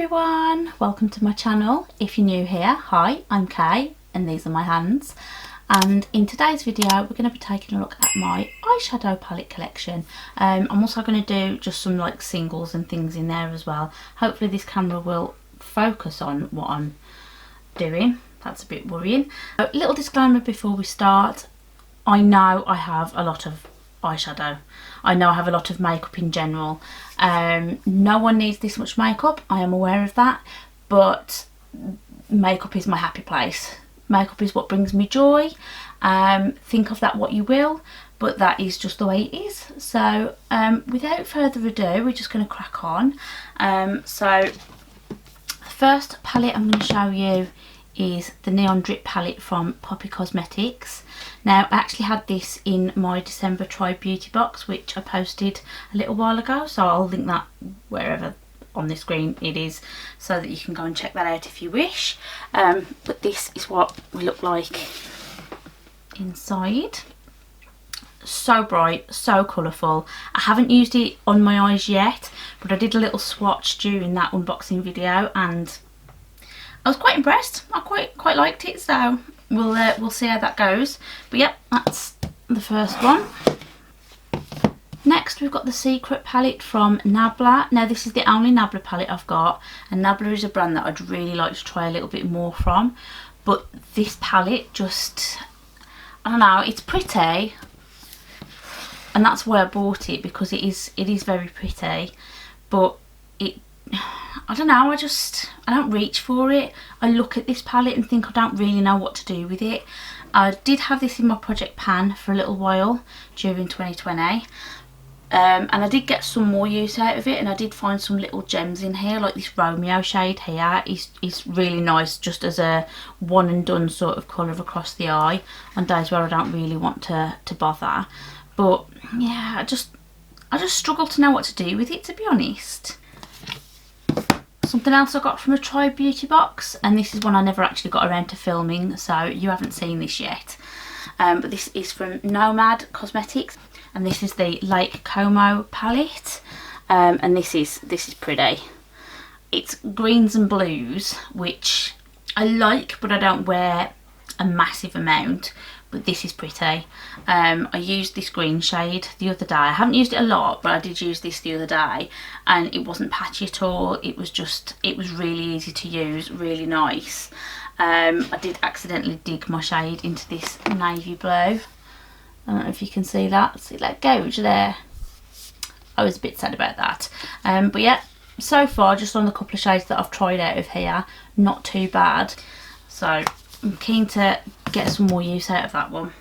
everyone, welcome to my channel. If you're new here, hi, I'm Kay and these are my hands, and in today's video we're going to be taking a look at my eyeshadow palette collection. I'm also going to do just some like singles and things in there as well. Hopefully this camera will focus on what I'm doing. That's a bit worrying. A little disclaimer before we start. I know I have a lot of eyeshadow. I know I have a lot of makeup in general. No one needs this much makeup, I am aware of that, but makeup is my happy place. Makeup is what brings me joy. Think of that what you will, but that is just the way it is. So without further ado, we're just going to crack on. So the first palette I'm going to show you is the Neon Drip palette from Poppy Cosmetics. Now I actually had this in my December Try Beauty box, which I posted a little while ago, so I'll link that wherever on the screen it is so that you can go and check that out if you wish. But this is what we look like inside. So bright, so colourful. I haven't used it on my eyes yet, but I did a little swatch during that unboxing video and I was quite impressed. I quite liked it, so we'll see how that goes. But yep, that's the first one. Next we've got the Secret palette from Nabla. Now this is the only Nabla palette I've got, and Nabla is a brand that I'd really like to try a little bit more from. But this palette just, I don't know, it's pretty, and that's why I bought it, because it is very pretty, but I don't know, I don't reach for it. I look at this palette and think I don't really know what to do with it. I did have this in my project pan for a little while during 2020, and I did get some more use out of it, and I did find some little gems in here, like this Romeo shade here is really nice just as a one and done sort of colour across the eye on days where I don't really want to bother. But yeah, I just struggle to know what to do with it, to be honest. Something else I got from a Try Beauty box, and this is one I never actually got around to filming, so you haven't seen this yet. But this is from Nomad Cosmetics, and this is the Lake Como palette, and this is pretty. It's greens and blues, which I like, but I don't wear a massive amount. But this is pretty. I used this green shade the other day. I haven't used it a lot, but I did use this the other day, and it wasn't patchy at all. It was really easy to use, really nice. I did accidentally dig my shade into this navy blue. I don't know if you can see that. See that gouge there? I was a bit sad about that. But yeah, so far, just on the couple of shades that I've tried out of here, not too bad. So I'm keen to get some more use out of that one.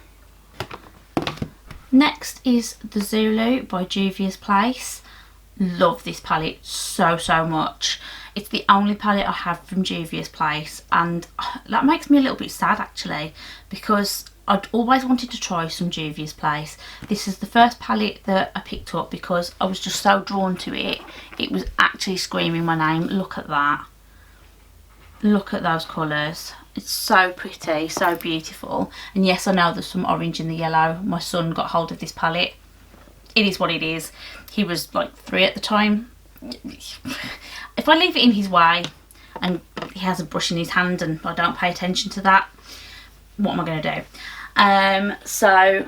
Next is the Zulu by Juvia's Place. Love this palette so much. It's the only palette I have from Juvia's Place, and that makes me a little bit sad actually, because I'd always wanted to try some Juvia's Place. This is the first palette that I picked up because I was just so drawn to it. It was actually screaming my name. Look at that. Look at those colours. It's so pretty, so beautiful. And yes, I know there's some orange in the yellow. My son got hold of this palette. It is what it is. He was like 3 at the time. If I leave it in his way and he has a brush in his hand and I don't pay attention to that, what am I going to do?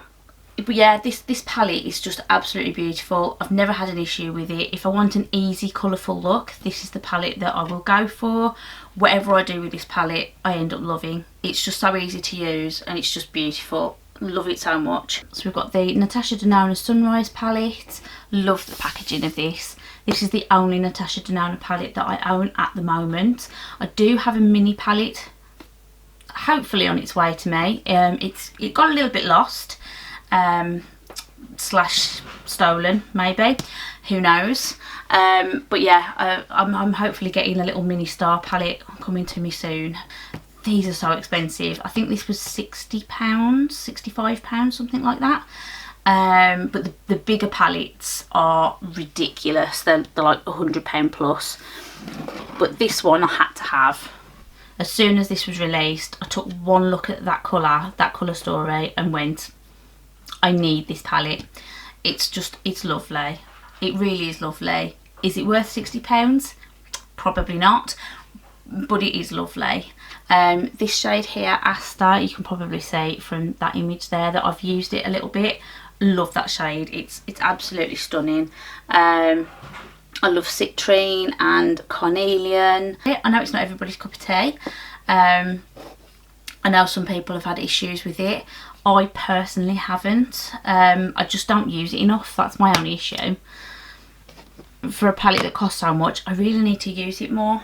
But yeah, this palette is just absolutely beautiful. I've never had an issue with it. If I want an easy, colourful look, this is the palette that I will go for. Whatever I do with this palette, I end up loving. It's just so easy to use and it's just beautiful. Love it so much. So we've got the Natasha Denona Sunrise palette. Love the packaging of this. This is the only Natasha Denona palette that I own at the moment. I do have a mini palette, hopefully on its way to me. It got a little bit lost. Slash stolen, maybe, who knows. But yeah, I'm hopefully getting a little mini star palette coming to me soon. These are so expensive. I think this was £60, £65, something like that. But the bigger palettes are ridiculous. They're like £100 plus. But this one I had to have. As soon as this was released, I took one look at that colour story and went, I need this palette. It's lovely. It really is lovely. Is it worth £60? Probably not, but it is lovely. This shade here, Asta, you can probably see from that image there that I've used it a little bit. Love that shade. It's absolutely stunning. I love Citrine and Carnelian. I know it's not everybody's cup of tea. I know some people have had issues with it. I personally haven't. I just don't use it enough. That's my only issue. For a palette that costs so much, I really need to use it more.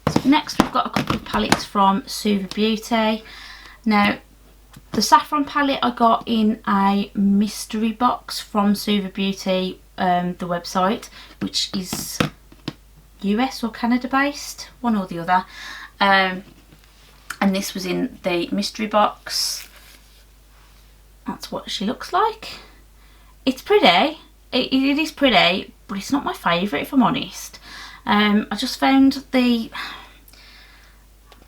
So next we've got a couple of palettes from Suva Beauty. Now the Saffron palette I got in a mystery box from Suva Beauty, the website, which is US or Canada based, one or the other. And this was in the mystery box. That's what she looks like. It's pretty. It is pretty, but it's not my favourite, if I'm honest. I just found the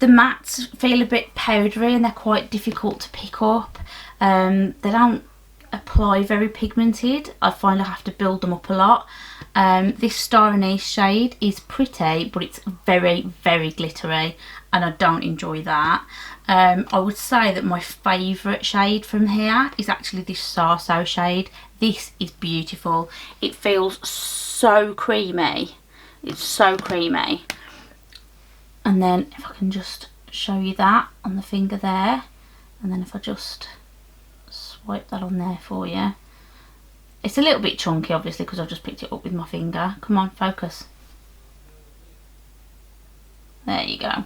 mattes feel a bit powdery and they're quite difficult to pick up. They don't apply very pigmented. I find I have to build them up a lot. This Star Anise shade is pretty, but it's very, very glittery, and I don't enjoy that. I would say that my favourite shade from here is actually this Sarso shade. This is beautiful. It feels so creamy. It's so creamy. And then if I can just show you that on the finger there, and then if I just swipe that on there for you. It's a little bit chunky obviously because I've just picked it up with my finger. Come on, focus. There you go.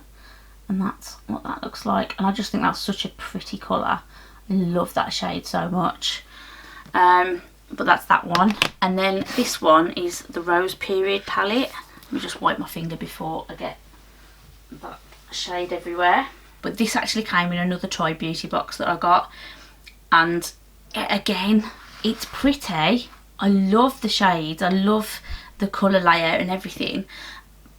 And that's what that looks like. And I just think that's such a pretty colour. I love that shade so much. But that's that one. And then this one is the Rose Period palette. Let me just wipe my finger before I get that shade everywhere. But this actually came in another Try Beauty box that I got, and again, it's pretty. I love the shades, I love the colour layout and everything,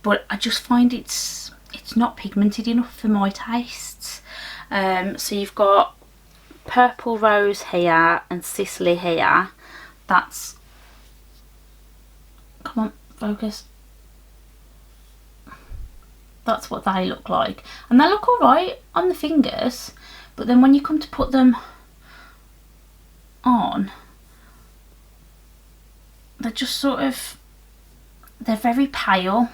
but I just find it's not pigmented enough for my tastes. So you've got Purple Rose here and Sicily here. That's, come on, focus. That's what they look like, and they look alright on the fingers, but then when you come to put them on, they're just sort of, they're very pale,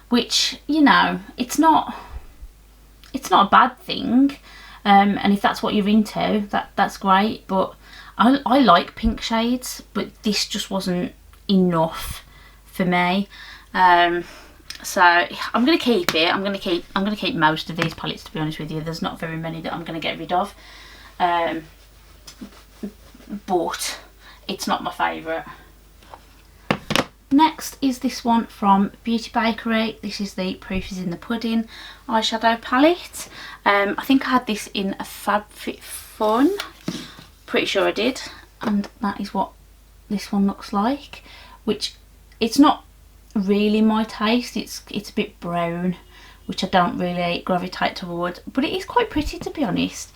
which, you know, it's not a bad thing, and if that's what you're into, that's great. But I like pink shades, but this just wasn't enough for me. So I'm going to keep it. I'm going to keep most of these palettes, to be honest with you. There's not very many that I'm going to get rid of. But it's not my favourite. Next is this one from Beauty Bakery. This is the Proof is in the Pudding eyeshadow palette. I think I had this in a FabFitFun. Pretty sure I did. And that is what this one looks like. Which, it's not really my taste. It's a bit brown, which I don't really gravitate towards, but it is quite pretty, to be honest.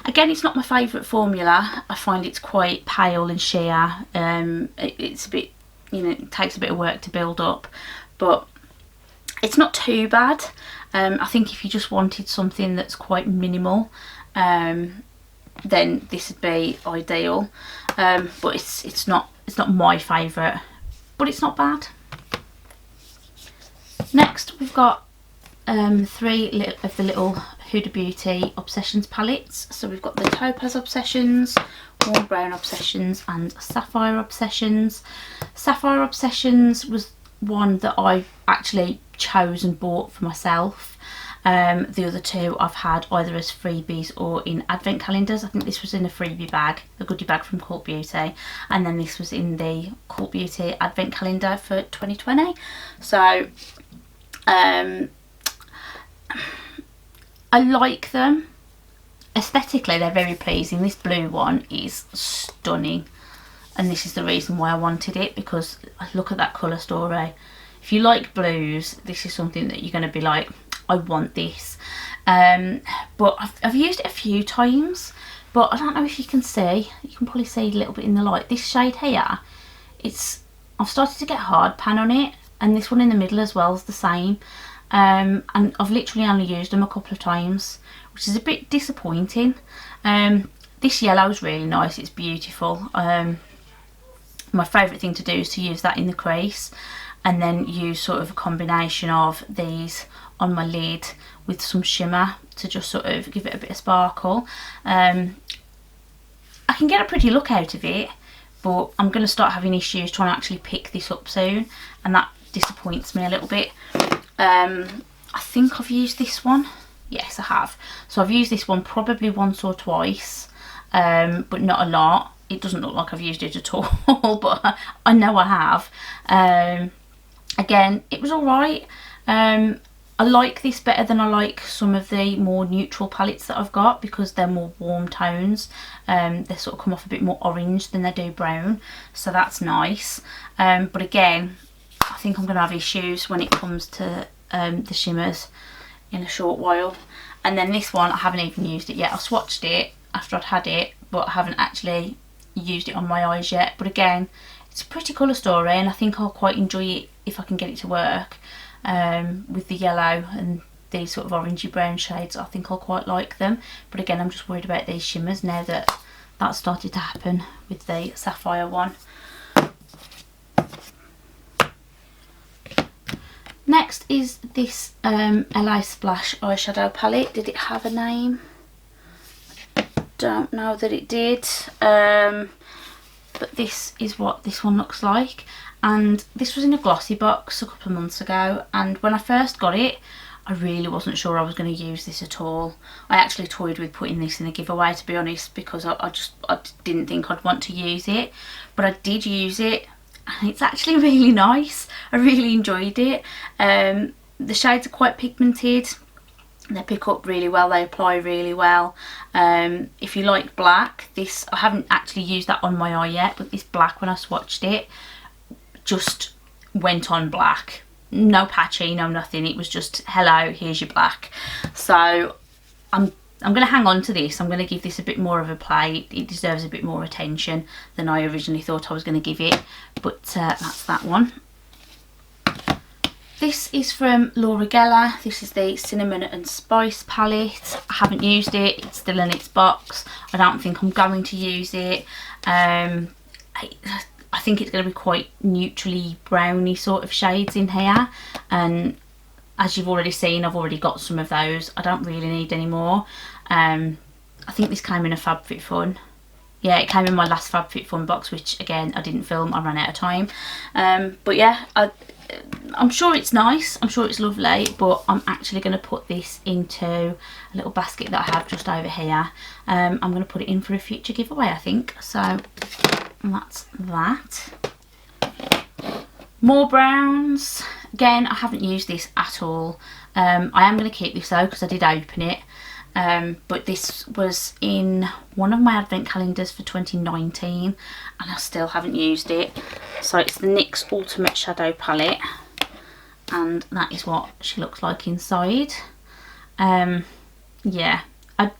Again, it's not my favourite formula. I find it's quite pale and sheer. It's a bit, you know, it takes a bit of work to build up, but it's not too bad. I think if you just wanted something that's quite minimal, then this would be ideal. But it's not my favourite, but it's not bad. Next we've got 3 of the little Huda Beauty Obsessions palettes. So we've got the Topaz Obsessions, Warm Brown Obsessions and Sapphire Obsessions. Sapphire Obsessions was one that I actually chose and bought for myself. The other two I've had either as freebies or in advent calendars. I think this was in a freebie bag, the goodie bag from Cult Beauty, and then this was in the Cult Beauty advent calendar for 2020. So I like them. Aesthetically they're very pleasing. This blue one is stunning, and this is the reason why I wanted it, because look at that colour story. If you like blues, this is something that you're going to be like, I want this. But I've used it a few times, but I don't know if you can see. You can probably see a little bit in the light. This shade here, I've started to get hard pan on it, and this one in the middle as well is the same. And I've literally only used them a couple of times, which is a bit disappointing. This yellow is really nice, it's beautiful. My favourite thing to do is to use that in the crease and then use sort of a combination of these on my lid with some shimmer to just sort of give it a bit of sparkle. I can get a pretty look out of it, but I'm going to start having issues trying to actually pick this up soon, and that disappoints me a little bit. I think I've used this one. Yes, I have. So I've used this one probably once or twice, but not a lot. It doesn't look like I've used it at all, but I know I have. Again, it was alright. I like this better than I like some of the more neutral palettes that I've got, because they're more warm tones. They sort of come off a bit more orange than they do brown, so that's nice. But again, I think I'm going to have issues when it comes to the shimmers in a short while. And then this one, I haven't even used it yet. I swatched it after I'd had it, but I haven't actually used it on my eyes yet. But again, it's a pretty colour story, and I think I'll quite enjoy it if I can get it to work. With the yellow and these sort of orangey brown shades, I think I'll quite like them. But again, I'm just worried about these shimmers now that that's started to happen with the Sapphire one. Next is this LA Splash eyeshadow palette. Did it have a name? Don't know that it did. But this is what this one looks like. And this was in a glossy box a couple of months ago, and when I first got it, I really wasn't sure I was going to use this at all. I actually toyed with putting this in a giveaway, to be honest, because I didn't think I'd want to use it. But I did use it, and it's actually really nice. I really enjoyed it. The shades are quite pigmented. They pick up really well, they apply really well. If you like black, this, I haven't actually used that on my eye yet, but this black, when I swatched it, just went on black. No patchy, no nothing. It was just, hello, here's your black. So I'm going to hang on to this. I'm going to give this a bit more of a play. It deserves a bit more attention than I originally thought I was going to give it. But that's that one. This is from Laura Geller. This is the Cinnamon and Spice palette. I haven't used it. It's still in its box. I don't think I'm going to use it. I think it's going to be quite neutrally browny sort of shades in here, and as you've already seen, I've already got some of those. I don't really need any more. I think this came in a FabFitFun. Yeah, it came in my last FabFitFun box, which again I didn't film, I ran out of time. But yeah, I'm sure it's nice, I'm sure it's lovely, but I'm actually going to put this into a little basket that I have just over here. I'm going to put it in for a future giveaway, I think. So that's that. More browns. Again, I haven't used this at all. I am going to keep this though, because I did open it. But this was in one of my advent calendars for 2019, and I still haven't used it. So it's the NYX Ultimate Shadow Palette, and that is what she looks like inside. Yeah, I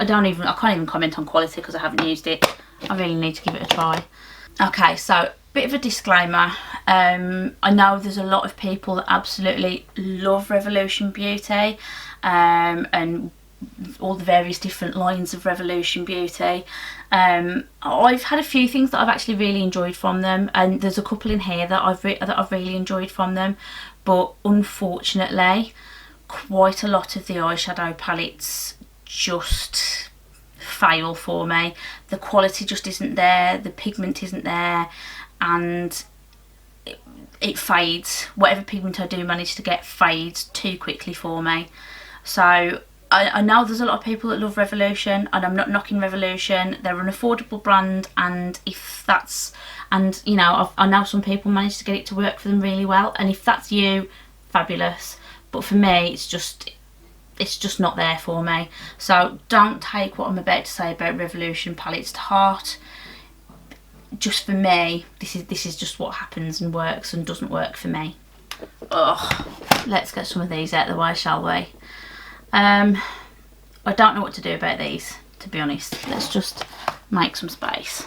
can't even comment on quality because I haven't used it. I really need to give it a try. Okay, so bit of a disclaimer. I know there's a lot of people that absolutely love Revolution Beauty, and all the various different lines of Revolution Beauty. I've had a few things that I've actually really enjoyed from them, and there's a couple in here that I've really enjoyed from them, but unfortunately quite a lot of the eyeshadow palettes just fail for me. The quality just isn't there, the pigment isn't there, and it fades. Whatever pigment I do manage to get fades too quickly for me. So I know there's a lot of people that love Revolution, and I'm not knocking Revolution. They're an affordable brand, and if that's, and you know, I know some people manage to get it to work for them really well, and if that's you, fabulous. But for me, it's just not there for me. So don't take what I'm about to say about Revolution palettes to heart. Just for me, this is just what happens and works and doesn't work for me. Ugh. Let's get some of these out of the way, shall we? I don't know what to do about these, to be honest. Let's just make some space.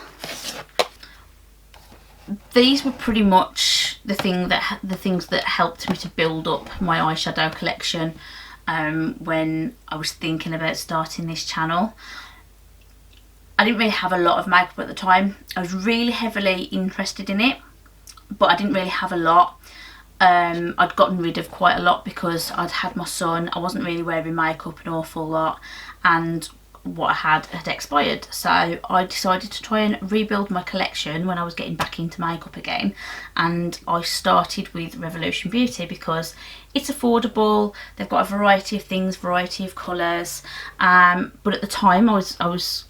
These were pretty much the things that helped me to build up my eyeshadow collection when I was thinking about starting this channel. I didn't really have a lot of makeup at the time. I was really heavily interested in it, but I didn't really have a lot. I'd gotten rid of quite a lot because I'd had my son. I wasn't really wearing makeup an awful lot, and what I had expired. So I decided to try and rebuild my collection when I was getting back into makeup again, and I started with Revolution Beauty because it's affordable. They've got a variety of things, variety of colours, but at the time I was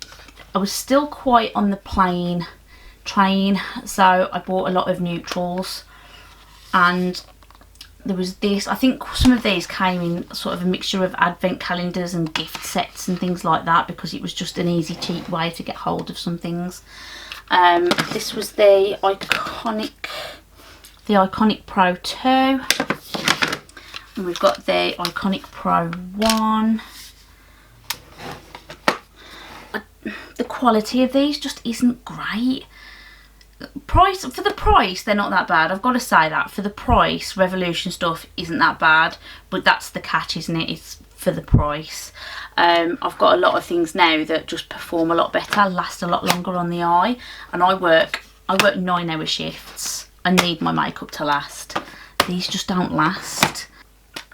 still quite on the plain train, so I bought a lot of neutrals. And there was this, I think some of these came in sort of a mixture of advent calendars and gift sets and things like that, because it was just an easy, cheap way to get hold of some things. This was the Iconic Pro 2. And we've got the Iconic Pro 1. The quality of these just isn't great. For the price, they're not that bad. I've got to say that for the price, Revolution stuff isn't that bad, but that's the catch, isn't it? It's for the price. I've got a lot of things now that just perform a lot better, last a lot longer on the eye, and I work 9-hour shifts. I need my makeup to last. These just don't last.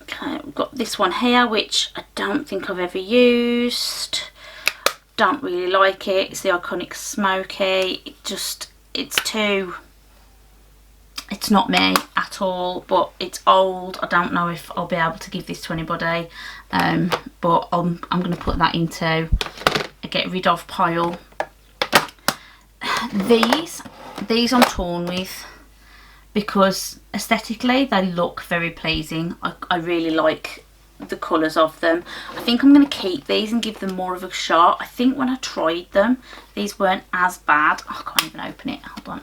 Okay, we've got this one here, which I don't think I've ever used. Don't really like it. It's the Iconic Smoky. It's not me at all, but it's old. I don't know if I'll be able to give this to anybody, but I'm going to put that into a get rid of pile. These I'm torn with because aesthetically they look very pleasing. I really like the colours of them. I think I'm going to keep these and give them more of a shot. I think when I tried them, these weren't as bad. Oh, I can't even open it. Hold on.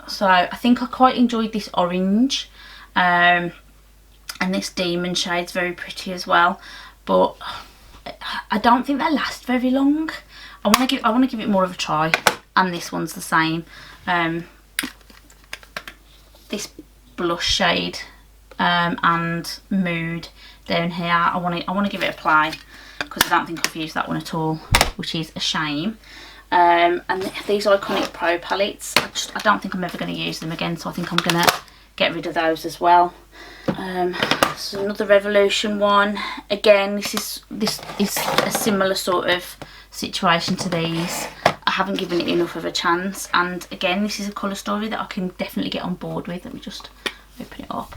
So I think I quite enjoyed this orange, and this demon shade's very pretty as well. But I don't think they last very long. I want to give it more of a try. And this one's the same. This blush shade. And Mood down here, I want to give it a play because I don't think I've used that one at all, which is a shame. And these Iconic Pro palettes, I don't think I'm ever going to use them again, so I think I'm going to get rid of those as well. So another Revolution one. Again, this is a similar sort of situation to these. I haven't given it enough of a chance, and again, this is a colour story that I can definitely get on board with. Let me just open it up.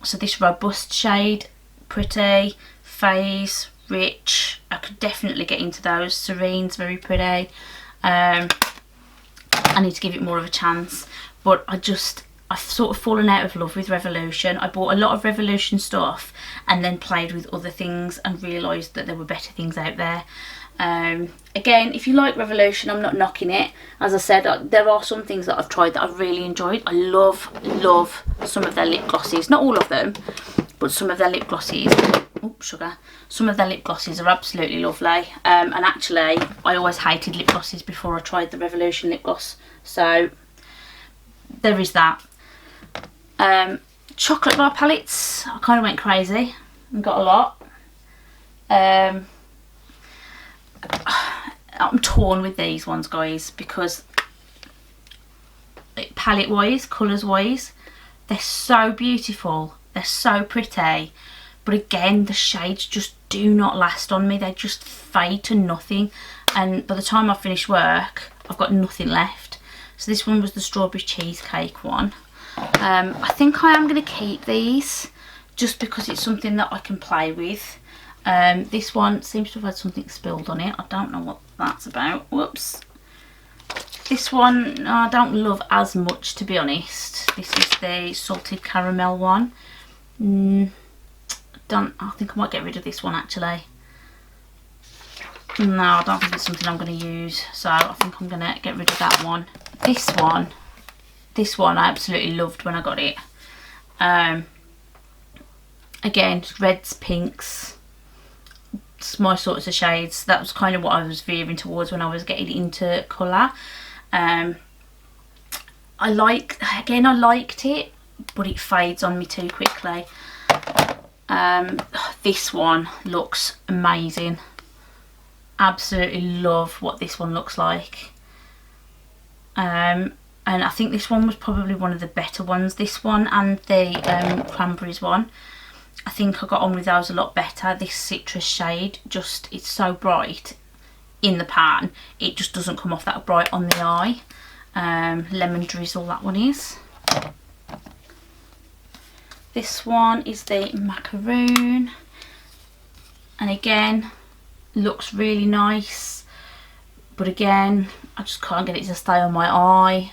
So this robust shade, pretty, phase, rich. I could definitely get into those. Serene's very pretty. I need to give it more of a chance, but I've sort of fallen out of love with Revolution. I bought a lot of Revolution stuff and then played with other things and realised that there were better things out there. Again, if you like Revolution, I'm not knocking it. As I said, there are some things that I've tried that I've really enjoyed. I love some of their lip glosses. Not all of them, but some of their lip glosses. Oh, sugar. Some of their lip glosses are absolutely lovely. And actually, I always hated lip glosses before I tried the Revolution lip gloss. So, there is that. Chocolate bar palettes. I kind of went crazy and got a lot. I'm torn with these ones, guys, because palette wise, colours wise, they're so beautiful, they're so pretty, but again the shades just do not last on me. They just fade to nothing, and by the time I finish work I've got nothing left. So this one was the strawberry cheesecake one. I think I am going to keep these just because it's something that I can play with. This one seems to have had something spilled on it. I don't know what that's about. Whoops. This one I don't love as much, to be honest. This is the salted caramel one. I think I might get rid of this one actually. No, I don't think it's something I'm going to use, so I think I'm going to get rid of that one. This one I absolutely loved when I got it. Again, reds, pinks. It's my sorts of shades. That was kind of what I was veering towards when I was getting into colour. I liked it, but it fades on me too quickly. This one looks amazing. Absolutely love what this one looks like. And I think this one was probably one of the better ones. This one and the cranberries one, I think I got on with those a lot better. This citrus shade, just, it's so bright in the pan, it just doesn't come off that bright on the eye. Lemon drizzle, that one is. This one is the macaroon, and again looks really nice, but again I just can't get it to stay on my eye.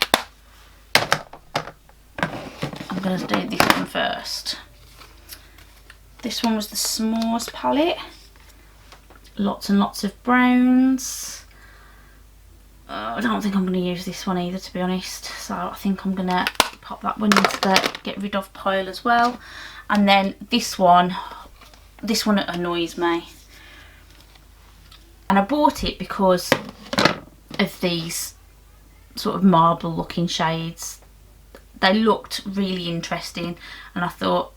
I'm going to do this one first. This one was the S'mores palette. Lots and lots of browns. I don't think I'm going to use this one either, to be honest, so I think I'm going to pop that one into the get rid of pile as well. And then this one annoys me, and I bought it because of these sort of marble looking shades. They looked really interesting, and I thought,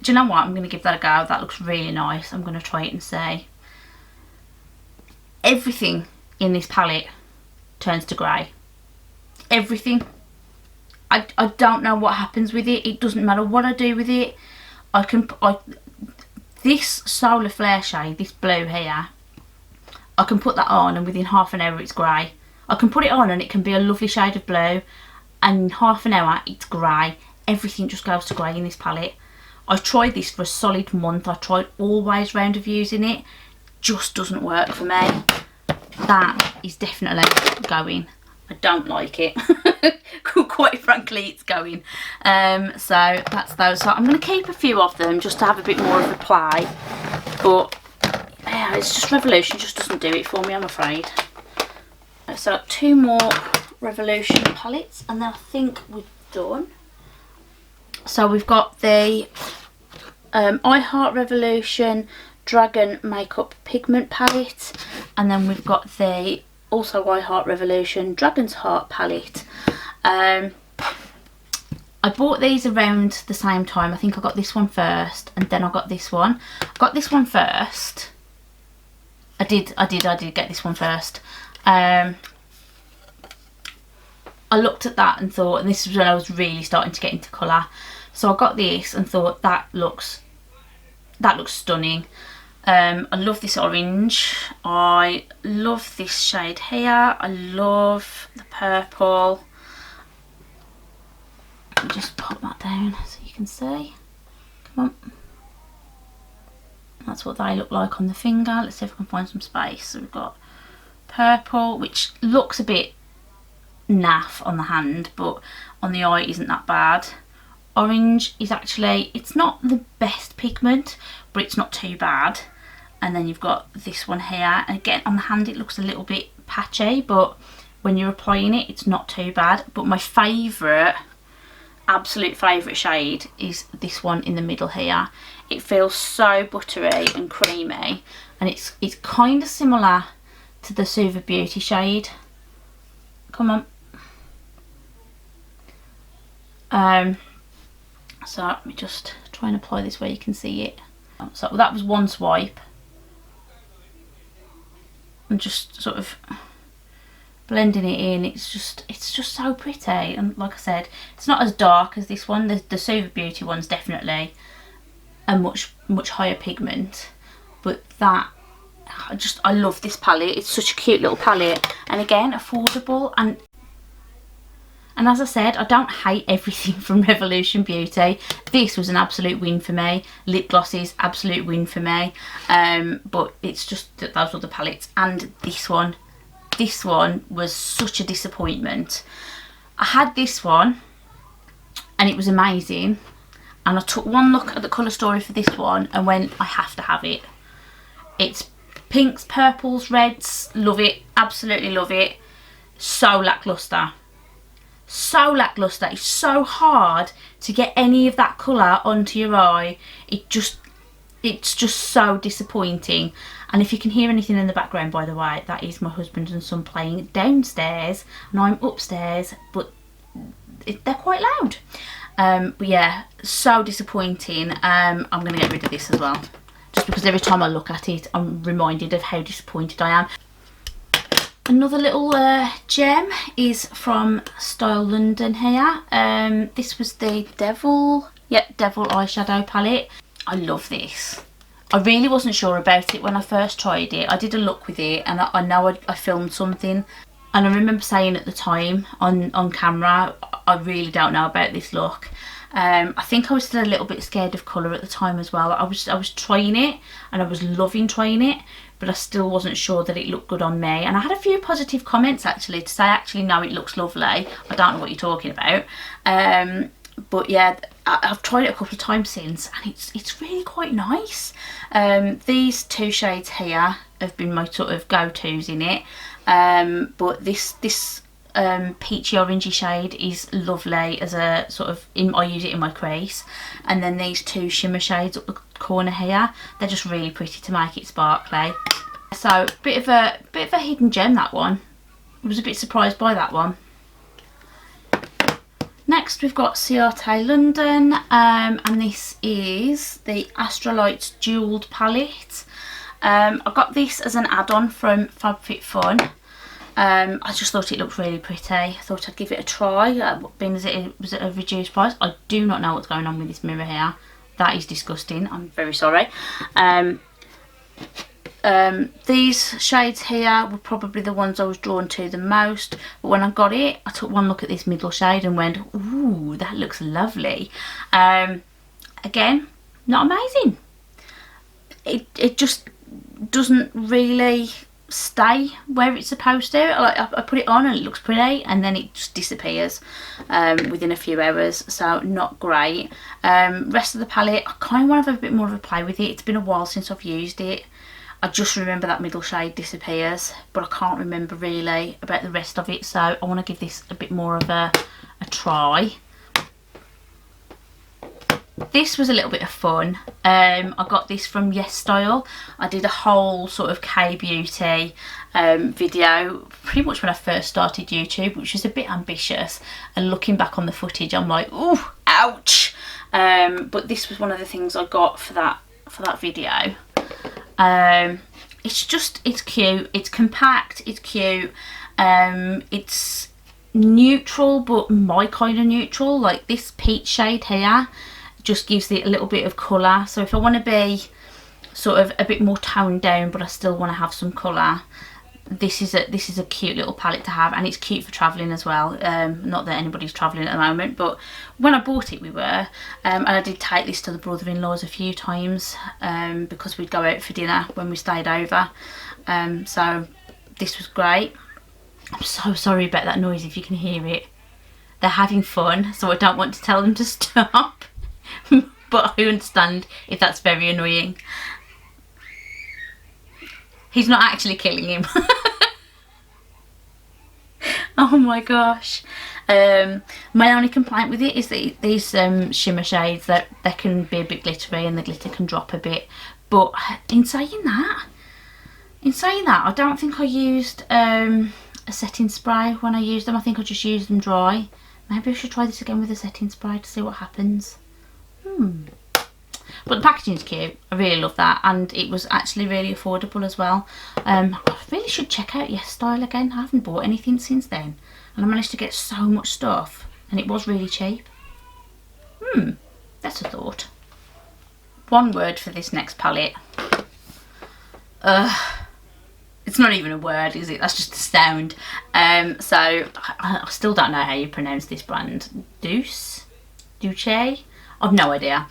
do you know what, I'm going to give that a go. That looks really nice. I'm going to try it and see. Everything in this palette turns to grey. Everything. I don't know what happens with it. It doesn't matter what I do with it. This solar flare shade, this blue here, I can put that on and within half an hour it's grey. I can put it on and it can be a lovely shade of blue, and in half an hour it's grey. Everything just goes to grey in this palette. I tried this for a solid month. I tried all ways round of using it. Just doesn't work for me. That is definitely going. I don't like it. Quite frankly, it's going. So that's those. So I'm going to keep a few of them just to have a bit more of a play. But yeah, it's just Revolution just doesn't do it for me, I'm afraid. So 2 more Revolution palettes, and then I think we're done. So we've got the I Heart Revolution Dragon Makeup Pigment Palette, and then we've got the also I Heart Revolution Dragon's Heart Palette. I bought these around the same time. I think I got this one first and then I got this one. I got this one first. I did get this one first. I looked at that and thought, and this was when I was really starting to get into colour, so I got this and thought that looks stunning. I love this orange. I love this shade here. I love the purple. Let me just pop that down so you can see. Come on. That's what they look like on the finger. Let's see if I can find some space. So we've got purple, which looks a bit naff on the hand, but on the eye isn't that bad. Orange is actually, it's not the best pigment, but it's not too bad. And then you've got this one here, and again on the hand it looks a little bit patchy, but when you're applying it it's not too bad. But my favourite, absolute favourite shade is this one in the middle here. It feels so buttery and creamy, and it's kind of similar to the Suva Beauty shade. Come on. So let me just try and apply this where you can see it. So that was one swipe. I'm just sort of blending it in. It's just so pretty, and like I said, it's not as dark as this one. The Suva Beauty one's definitely a much higher pigment, but that, I love this palette. It's such a cute little palette, and again affordable, and as I said, I don't hate everything from Revolution Beauty. This was an absolute win for me. Lip glosses, absolute win for me. But it's just that those were the palettes. And this one was such a disappointment. I had this one and it was amazing. And I took one look at the colour story for this one and went, I have to have it. It's pinks, purples, reds. Love it. Absolutely love it. So lacklustre. So lacklustre. It's so hard to get any of that colour onto your eye. It's just so disappointing. And if you can hear anything in the background, by the way, that is my husband and son playing downstairs and I'm upstairs, but they're quite loud. But yeah, so disappointing. I'm going to get rid of this as well, just because every time I look at it I'm reminded of how disappointed I am. Another little gem is from Style London here. This was the Devil eyeshadow palette. I love this. I really wasn't sure about it when I first tried it. I did a look with it, and I know I filmed something, and I remember saying at the time on camera, I really don't know about this look. I think I was still a little bit scared of colour at the time as well. I was trying it, and I was loving trying it, but I still wasn't sure that it looked good on me. And I had a few positive comments actually to say, actually no, it looks lovely. I don't know what you're talking about. But yeah, I've tried it a couple of times since, and it's really quite nice. These two shades here have been my sort of go-tos in it. But this peachy orangey shade is lovely as a sort of, I use it in my crease. And then these two shimmer shades up the corner here, they're just really pretty to make it sparkly. So bit of a hidden gem, that one. I was a bit surprised by that one. Next we've got Ciate London, and this is the Astrolight Jeweled palette. I got this as an add-on from FabFitFun. I just thought it looked really pretty. I thought I'd give it a try, being as it was at a reduced price. I do not know what's going on with this mirror here. That is disgusting. I'm very sorry. These shades here were probably the ones I was drawn to the most, but when I got it, I took one look at this middle shade and went, ooh, that looks lovely. Again, not amazing. It just doesn't really stay where it's supposed to. Like, I put it on and it looks pretty, and then it just disappears within a few hours, so not great. Rest of the palette, I kind of want to have a bit more of a play with it. It's been a while since I've used it. I just remember that middle shade disappears, but I can't remember really about the rest of it, so I want to give this a bit more of a try. This was a little bit of fun. I got this from YesStyle. I did a whole sort of K-beauty video pretty much when I first started YouTube, which was a bit ambitious, and looking back on the footage I'm like, ooh, ouch. But this was one of the things I got for that video. It's cute, it's compact, it's cute, it's neutral, but my kind of neutral. Like this peach shade here just gives it a little bit of colour, so if I want to be sort of a bit more toned down but I still want to have some colour, this is a cute little palette to have, and it's cute for travelling as well. Not that anybody's travelling at the moment, but when I bought it we were, and I did take this to the brother-in-law's a few times because we'd go out for dinner when we stayed over, so this was great. I'm so sorry about that noise if you can hear it. They're having fun, so I don't want to tell them to stop, but I understand if that's very annoying. He's not actually killing him. Oh my gosh. My only complaint with it is that these shimmer shades, that they can be a bit glittery and the glitter can drop a bit. But in saying that, I don't think I used a setting spray when I used them. I think I just used them dry. Maybe I should try this again with a setting spray to see what happens. But the packaging's cute. I really love that, and it was actually really affordable as well. I really should check out YesStyle again. I haven't bought anything since then, and I managed to get so much stuff, and it was really cheap. That's a thought. One word for this next palette. It's not even a word, is it? That's just a sound. So I still don't know how you pronounce this brand. Duce? I've no idea.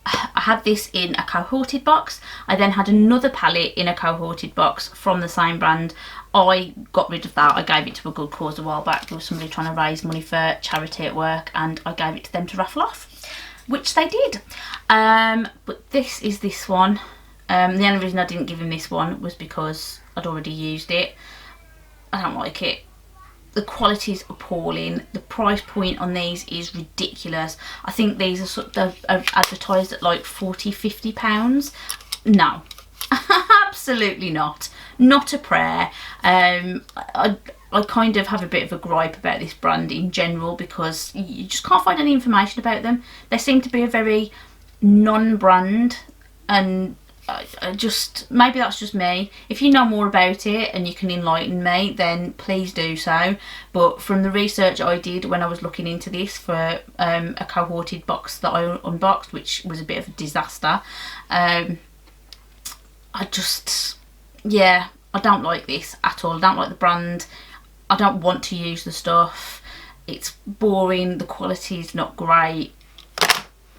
I had this in a cohorted box. I then had another palette in a cohorted box from the same brand. I got rid of that. I gave it to a good cause a while back. There was somebody trying to raise money for charity at work, and I gave it to them to raffle off, which they did. But this is this one. The only reason I didn't give him this one was because I'd already used it. I don't like it. The quality is appalling. The price point on these is ridiculous. I think these are sort of advertised at like £40–50. No, absolutely not. Not a prayer. I I kind of have a bit of a gripe about this brand in general because you just can't find any information about them. They seem to be a very non-brand, and I just, maybe that's just me. If you know more about it and you can enlighten me, then please do so. But from the research I did when I was looking into this for a cohorted box that I unboxed, which was a bit of a disaster, I just, yeah, I don't like this at all. I don't like the brand. I don't want to use the stuff. It's boring, the quality is not great.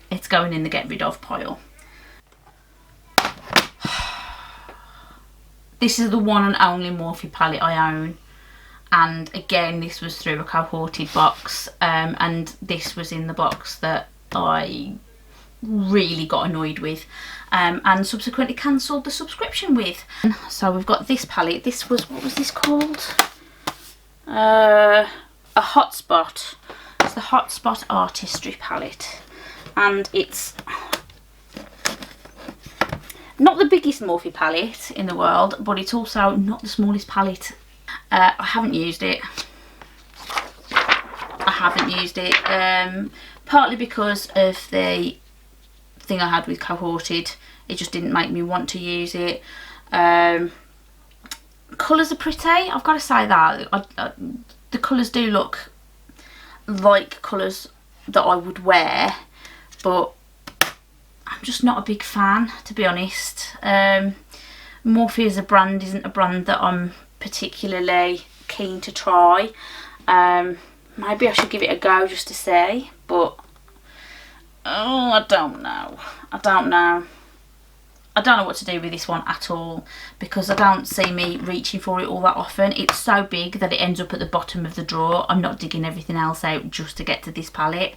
It's going in the get rid of pile. This is the one and only Morphe palette I own, and again this was through a cohorted box, and this was in the box that I really got annoyed with, and subsequently cancelled the subscription with. So we've got this palette. This was, what was this called? A Hotspot. It's the Hotspot Artistry palette, and it's not the biggest Morphe palette in the world, but it's also not the smallest palette. I haven't used it. Partly because of the thing I had with cohorted. It just didn't make me want to use it. Colours are pretty, I've got to say that. The colours do look like colours that I would wear, but I'm just not a big fan, to be honest. Morphe as a brand isn't a brand that I'm particularly keen to try. Maybe I should give it a go just to see, but oh, I don't know. I don't know what to do with this one at all, because I don't see me reaching for it all that often. It's so big that it ends up at the bottom of the drawer. I'm not digging everything else out just to get to this palette.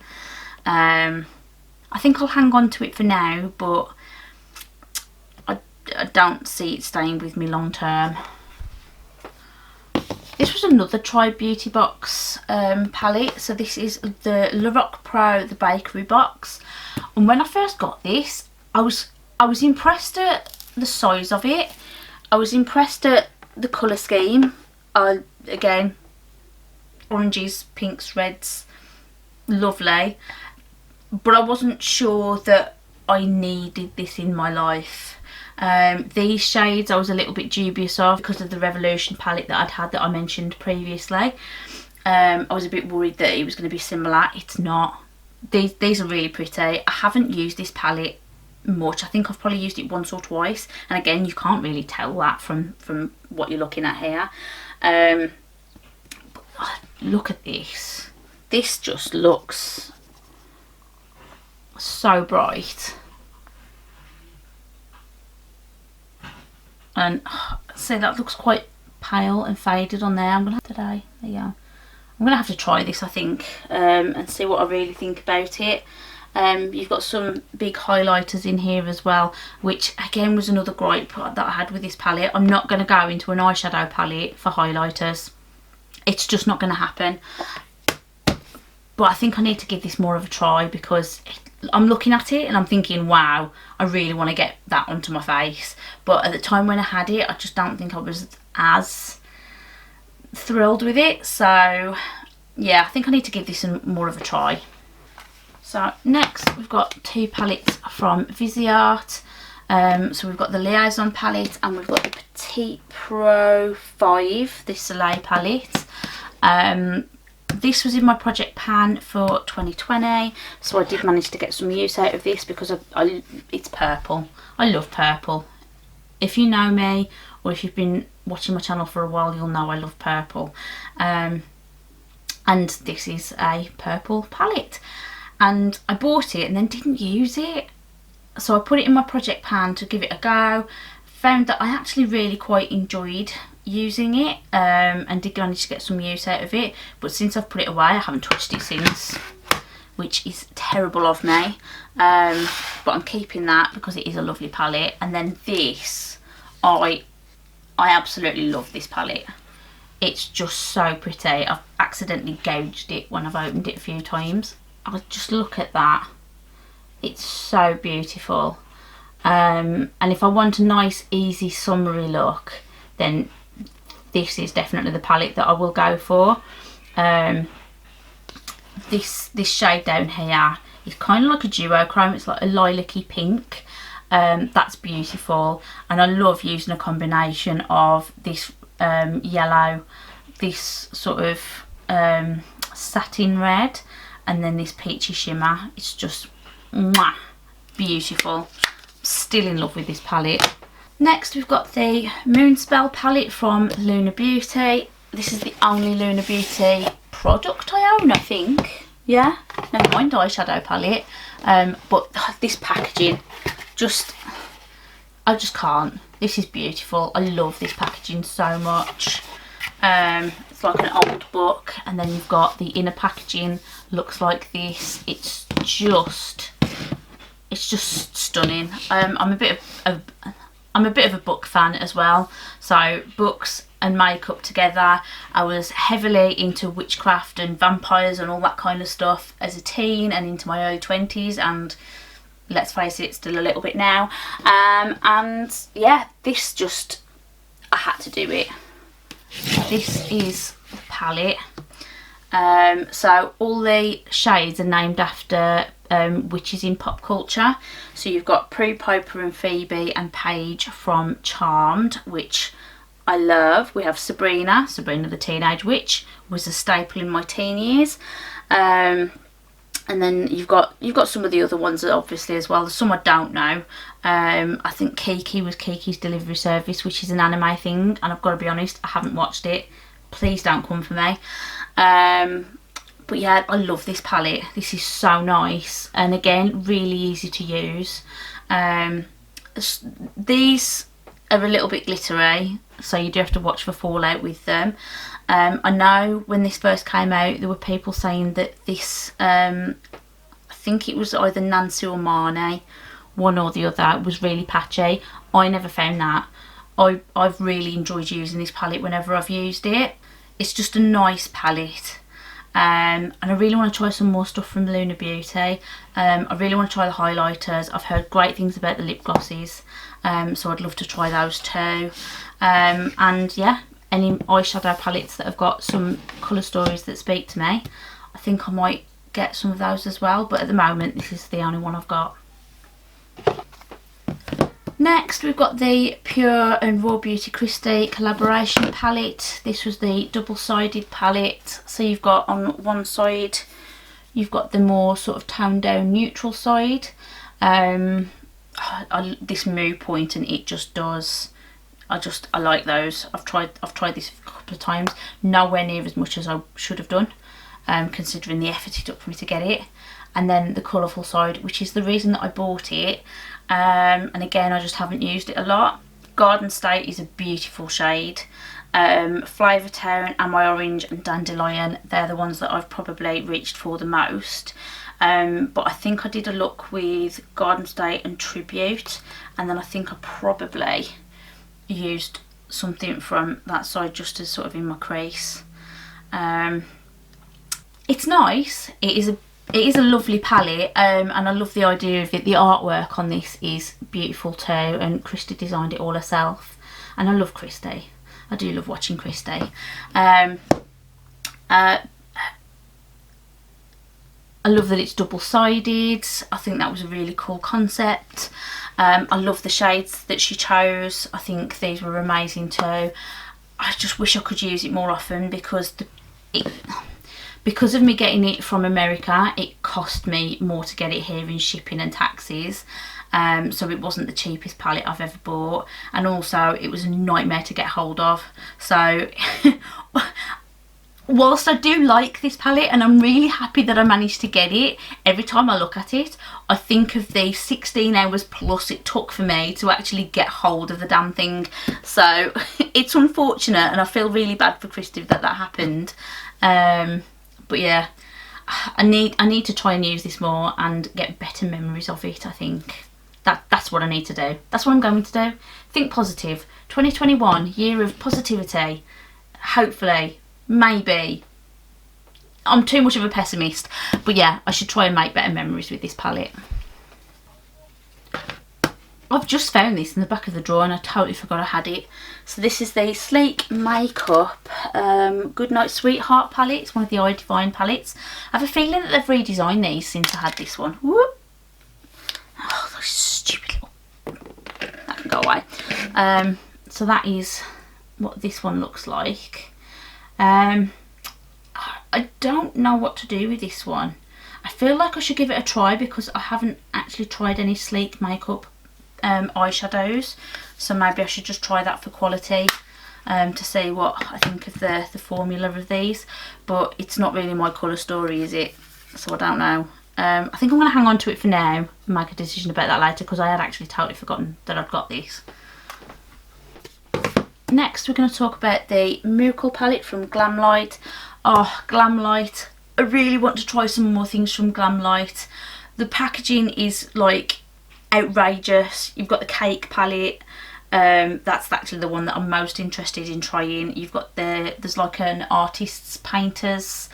I think I'll hang on to it for now, but I don't see it staying with me long term. This was another Try Beauty box palette. So this is the Lorac Pro, the bakery box. And when I first got this, I was impressed at the size of it. I was impressed at the colour scheme. Again, oranges, pinks, reds, lovely. But I wasn't sure that I needed this in my life. These shades I was a little bit dubious of because of the Revolution palette that I'd had that I mentioned previously. I was a bit worried that it was going to be similar. It's not. These are really pretty. I haven't used this palette much. I think I've probably used it once or twice, and again you can't really tell that from what you're looking at here. But look at this. This just looks so bright, and see, that looks quite pale and faded on there. I'm gonna have today. There you go. I'm gonna have to try this, I think, and see what I really think about it. You've got some big highlighters in here as well, which again was another gripe that I had with this palette. I'm not going to go into an eyeshadow palette for highlighters. It's just not going to happen. But I think I need to give this more of a try, because I'm looking at it and I'm thinking, wow, I really want to get that onto my face. But at the time when I had it, I just don't think I was as thrilled with it. So yeah, I think I need to give this more of a try. So next we've got two palettes from Viseart. So we've got the Liaison palette and we've got the Petite Pro 5, this Soleil palette. This was in my project pan for 2020, so I did manage to get some use out of this because it's purple. I love purple. If you know me, or if you've been watching my channel for a while, you'll know I love purple. And this is a purple palette. And I bought it and then didn't use it, so I put it in my project pan to give it a go. Found that I actually really quite enjoyed using it, and did manage to get some use out of it, but since I've put it away I haven't touched it since, which is terrible of me. But I'm keeping that because it is a lovely palette. And then this, I absolutely love this palette. It's just so pretty. I've accidentally gouged it when I've opened it a few times. I'll just look at that. It's so beautiful. And if I want a nice, easy, summery look, then this is definitely the palette that I will go for. This shade down here is kind of like a duochrome. It's like a lilac-y pink. That's beautiful, and I love using a combination of this yellow, this sort of satin red, and then this peachy shimmer. It's just mwah, beautiful. Still in love with this palette. Next we've got the Moonspell palette from Luna Beauty. This is the only Luna Beauty product I own, I think. Yeah, never mind eyeshadow palette. But this packaging, I just can't. This is beautiful. I love this packaging so much. It's like an old book, and then you've got the inner packaging looks like this. It's just stunning. I'm a bit of a book fan as well, so books and makeup together. I was heavily into witchcraft and vampires and all that kind of stuff as a teen and into my early 20s, and let's face it, still a little bit now. And yeah, this just, I had to do it. This is the palette. So all the shades are named after witches in pop culture. So you've got Prue, Piper and Phoebe and Paige from Charmed, which I love. We have Sabrina the Teenage Witch, was a staple in my teen years. And then you've got some of the other ones obviously as well. There's some I don't know. I think Kiki was Kiki's Delivery Service, which is an anime thing, and I've got to be honest, I haven't watched it. Please don't come for me. But yeah, I love this palette. This is so nice, and again, really easy to use. These are a little bit glittery, so you do have to watch for fallout with them. I know when this first came out, there were people saying that this, I think it was either Nancy or Marnie, one or the other, was really patchy. I never found that. I've really enjoyed using this palette whenever I've used it. It's just a nice palette. And I really want to try some more stuff from Luna Beauty. I really want to try the highlighters. I've heard great things about the lip glosses, so I'd love to try those too. And yeah, any eyeshadow palettes that have got some colour stories that speak to me, I think I might get some of those as well, but at the moment this is the only one I've got. Next we've got the Pure and Raw Beauty Christie collaboration palette. This was the double-sided palette, so you've got on one side you've got the more sort of toned down neutral side. This Moo point, and it just does, I like those. I've tried this a couple of times, nowhere near as much as I should have done, considering the effort it took for me to get it. And then the colourful side, which is the reason that I bought it. And again, I just haven't used it a lot. Garden State is a beautiful shade. Flavour Town, Am I Orange and Dandelion, they're the ones that I've probably reached for the most. But I think I did a look with Garden State and Tribute, and then I think I probably used something from that side just as sort of in my crease. It's nice. It is a lovely palette, and I love the idea of it. The artwork on this is beautiful too, and Christy designed it all herself, and I love Christy. I do love watching Christy. I love that it's double-sided. I think that was a really cool concept. I love the shades that she chose. I think these were amazing too. I just wish I could use it more often, because because of me getting it from America, it cost me more to get it here in shipping and taxes. So it wasn't the cheapest palette I've ever bought, and also it was a nightmare to get hold of. So whilst I do like this palette and I'm really happy that I managed to get it, every time I look at it I think of the 16 hours plus it took for me to actually get hold of the damn thing. So it's unfortunate, and I feel really bad for Christy that happened. But yeah, I need to try and use this more and get better memories of it. I think that's what I need to do. That's what I'm going to do. Think positive. 2021, year of positivity. Hopefully, maybe. I'm too much of a pessimist, but yeah, I should try and make better memories with this palette. I've just found this in the back of the drawer and I totally forgot I had it. So this is the Sleek Makeup Goodnight Sweetheart palette. It's one of the Eye Divine palettes. I have a feeling that they've redesigned these since I had this one. Whoop. Oh, those stupid little... That can go away. So that is what this one looks like. I don't know what to do with this one. I feel like I should give it a try because I haven't actually tried any Sleek Makeup eyeshadows, so maybe I should just try that for quality to see what I think of the formula of these. But it's not really my colour story, is it? So I don't know. I think I'm going to hang on to it for now and make a decision about that later, because I had actually totally forgotten that I'd got this. Next we're going to talk about the Miracle palette from Glamlight. Oh, Glamlight, I really want to try some more things from Glamlight. The packaging is like outrageous. You've got the Cake palette, that's actually the one that I'm most interested in trying. You've got there's like an artist's painters,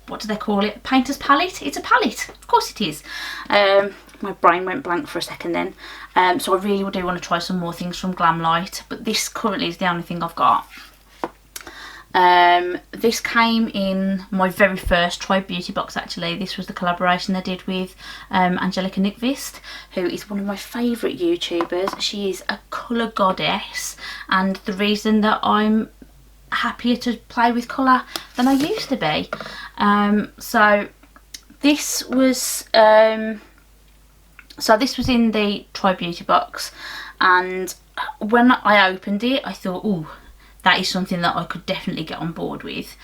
what do they call it, painter's palette. It's a palette, of course it is. My brain went blank for a second then. So I really do want to try some more things from Glamlight, but this currently is the only thing I've got. This came in my very first Tribe Beauty box actually. This was the collaboration they did with Angelica Nyqvist, who is one of my favourite YouTubers. She is a colour goddess, and the reason that I'm happier to play with colour than I used to be. So this was in the Tribe Beauty box, and when I opened it I thought, ooh, that is something that I could definitely get on board with.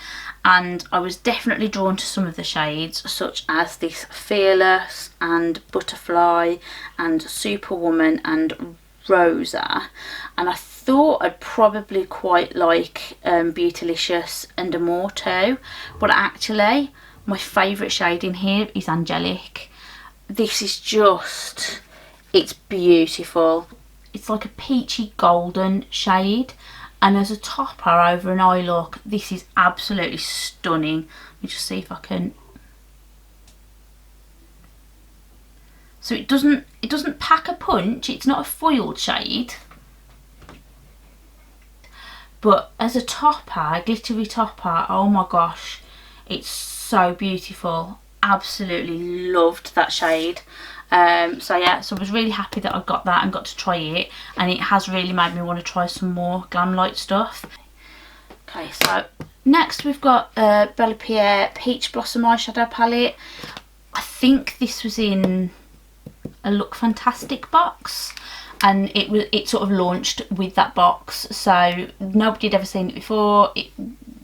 And I was definitely drawn to some of the shades, such as this Fearless and Butterfly and Superwoman and Rosa. And I thought I'd probably quite like Beautylicious and Amore too. But actually, my favourite shade in here is Angelic. This is just, it's beautiful. It's like a peachy golden shade. And as a topper over an eye look, this is absolutely stunning. Let me just see if I can. So it doesn't pack a punch. It's not a foiled shade. But as a topper, a glittery topper, oh my gosh, it's so beautiful. Absolutely loved that shade. So yeah, so I was really happy that I got that and got to try it, and it has really made me want to try some more Glamlight stuff. Okay, so next we've got Bellapierre Peach Blossom eyeshadow palette. I think this was in a Look Fantastic box, and it sort of launched with that box, so nobody had ever seen it before.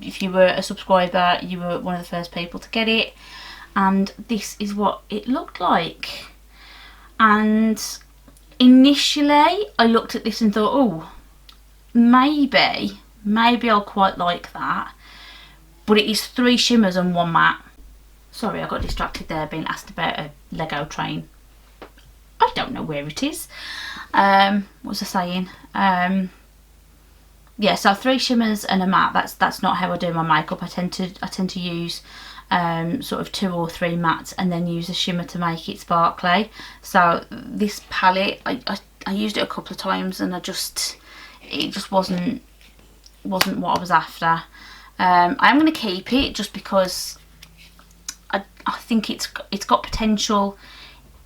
If you were a subscriber, you were one of the first people to get it, and this is what it looked like. And initially I looked at this and thought, oh, maybe I'll quite like that. But it is 3 shimmers and 1 matte. Sorry, I got distracted there being asked about a Lego train. I don't know where it is. What was I saying? Yeah, so 3 shimmers and a matte. That's not how I do my makeup. I tend to use sort of 2 or 3 mattes and then use a shimmer to make it sparkly. So this palette, I used it a couple of times and it just wasn't what I was after. I am going to keep it just because I think it's got potential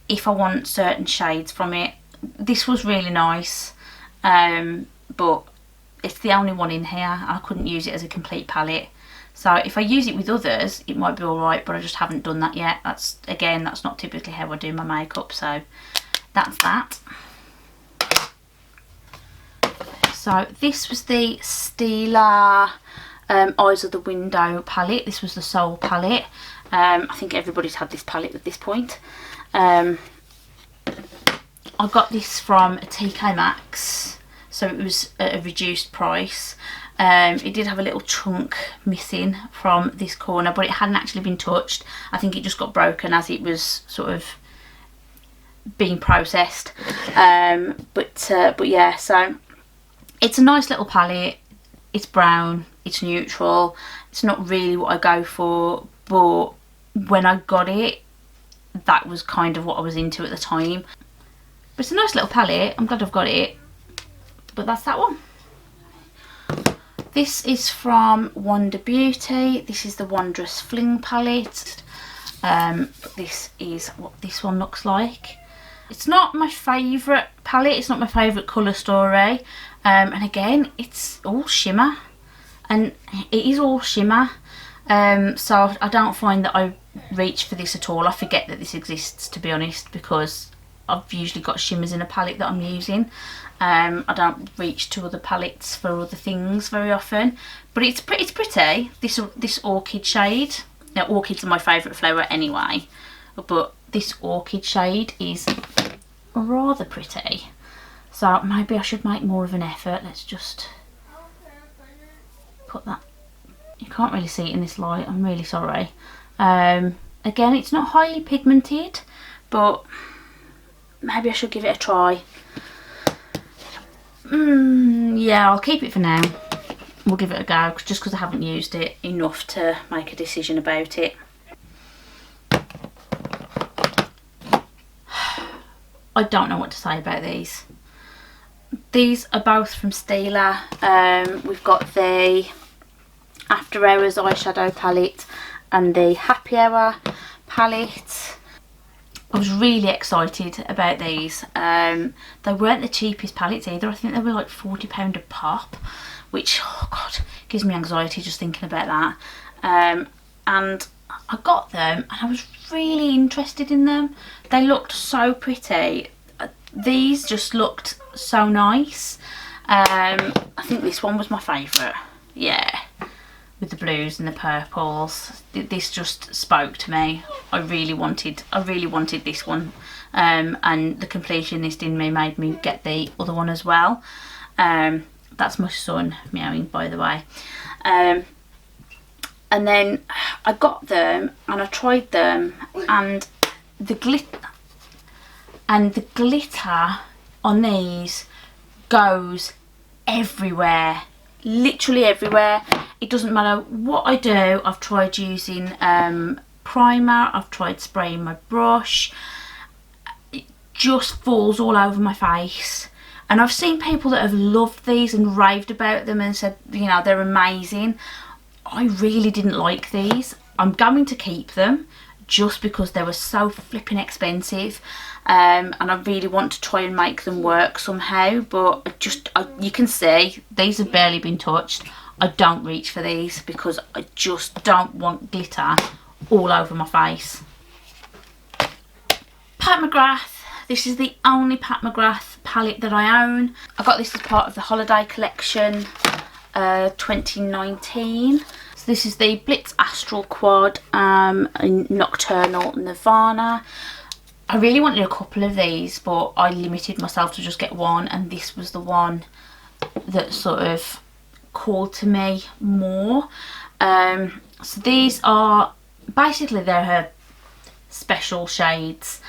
if I want certain shades from it. This was really nice, but it's the only one in here. I couldn't use it as a complete palette. So if I use it with others, it might be alright, but I just haven't done that yet. That's not typically how I do my makeup, so that's that. So this was the Stila Eyes of the Window palette. This was the Soul palette. I think everybody's had this palette at this point. I got this from TK Maxx, so it was at a reduced price. It did have a little chunk missing from this corner, but it hadn't actually been touched. I think it just got broken as it was sort of being processed. But yeah, so it's a nice little palette. It's brown, it's neutral, it's not really what I go for, but when I got it, that was kind of what I was into at the time. But it's a nice little palette. I'm glad I've got it. But that's that one. This is from Wonder Beauty. This is the Wondrous Fling palette. This is what this one looks like. It's not my favourite palette. It's not my favourite colour story. And again, it's all shimmer. And it is all shimmer. So I don't find that I reach for this at all. I forget that this exists, to be honest, because I've usually got shimmers in a palette that I'm using. I don't reach to other palettes for other things very often, but it's pretty. This orchid shade. Now, orchids are my favourite flower anyway, but this orchid shade is rather pretty. So maybe I should make more of an effort. Let's just put that. You can't really see it in this light. I'm really sorry. Again, it's not highly pigmented, but maybe I should give it a try. Yeah, I'll keep it for now. We'll give it a go, just because I haven't used it enough to make a decision about it. I don't know what to say about these. These are both from Stila. We've got the After Hours eyeshadow palette and the Happy Hour palette. I was really excited about these. They weren't the cheapest palettes either. I think they were like £40 a pop, which, oh god, gives me anxiety just thinking about that. And I got them and I was really interested in them. They looked so pretty. These just looked so nice. I think this one was my favourite. Yeah, with the blues and the purples. This just spoke to me. I really wanted this one. And the completionist in me made me get the other one as well. That's my son meowing, by the way. And then I got them and I tried them, and the glitter on these goes everywhere, literally everywhere. It doesn't matter what I do. I've tried using primer, I've tried spraying my brush. It just falls all over my face. And I've seen people that have loved these and raved about them and said, you know, they're amazing. I really didn't like these. I'm going to keep them just because they were so flipping expensive. And I really want to try and make them work somehow. But you can see, these have barely been touched. I don't reach for these because I just don't want glitter all over my face. Pat McGrath. This is the only Pat McGrath palette that I own. I got this as part of the holiday collection 2019. So this is the Blitz Astral Quad in Nocturnal Nirvana. I really wanted a couple of these, but I limited myself to just get one, and this was the one that sort of called to me more. So these are basically, they're her special shades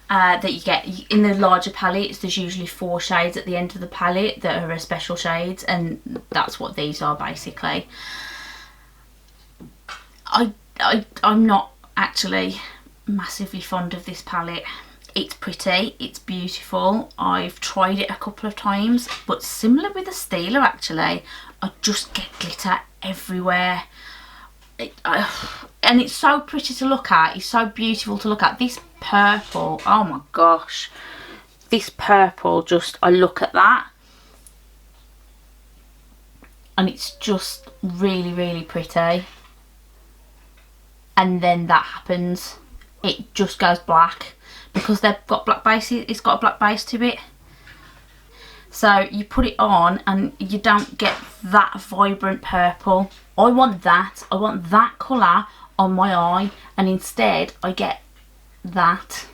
that you get in the larger palettes. There's usually 4 shades at the end of the palette that are her special shades, and that's what these are basically. I'm not actually massively fond of this palette. It's pretty, it's beautiful. I've tried it a couple of times, but similar with the Stila actually, I just get glitter everywhere. And it's so pretty to look at, it's so beautiful to look at. This purple, oh my gosh, this purple, just, I look at that and it's just really, really pretty. And then that happens, it just goes black because they've got black base. It's got a black base to it, so you put it on and you don't get that vibrant purple. I want that colour on my eye, and instead I get that.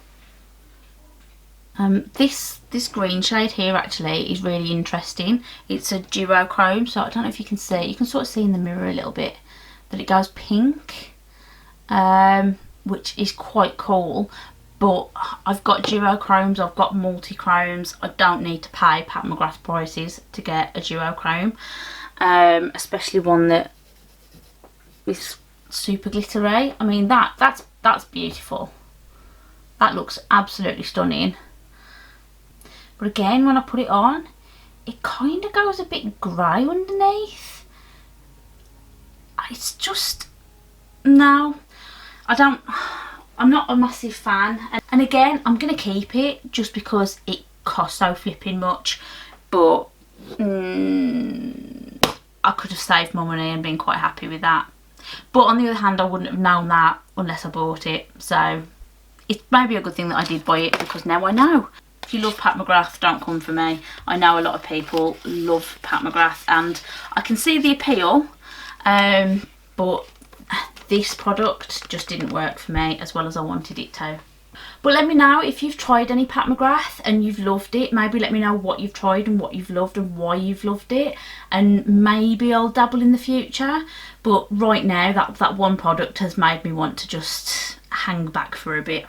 This green shade here actually is really interesting. It's a duochrome, so I don't know if you can see. You can sort of see in the mirror a little bit that it goes pink, which is quite cool. But I've got duochromes, I've got multi-chromes. I don't need to pay Pat McGrath prices to get a duochrome, especially one that is super glittery. I mean, that's beautiful. That looks absolutely stunning. but again, when I put it on, it kind of goes a bit grey underneath. It's just, no, I'm not a massive fan. And again, I'm going to keep it just because it costs so flipping much, but I could have saved my money and been quite happy with that. But on the other hand, I wouldn't have known that unless I bought it, so it's maybe a good thing that I did buy it, because now I know. If you love Pat McGrath, don't come for me. I know a lot of people love Pat McGrath and I can see the appeal, but this product just didn't work for me as well as I wanted it to. But let me know if you've tried any Pat McGrath and you've loved it. Maybe let me know what you've tried and what you've loved and why you've loved it, and maybe I'll dabble in the future. But right now, that one product has made me want to just hang back for a bit.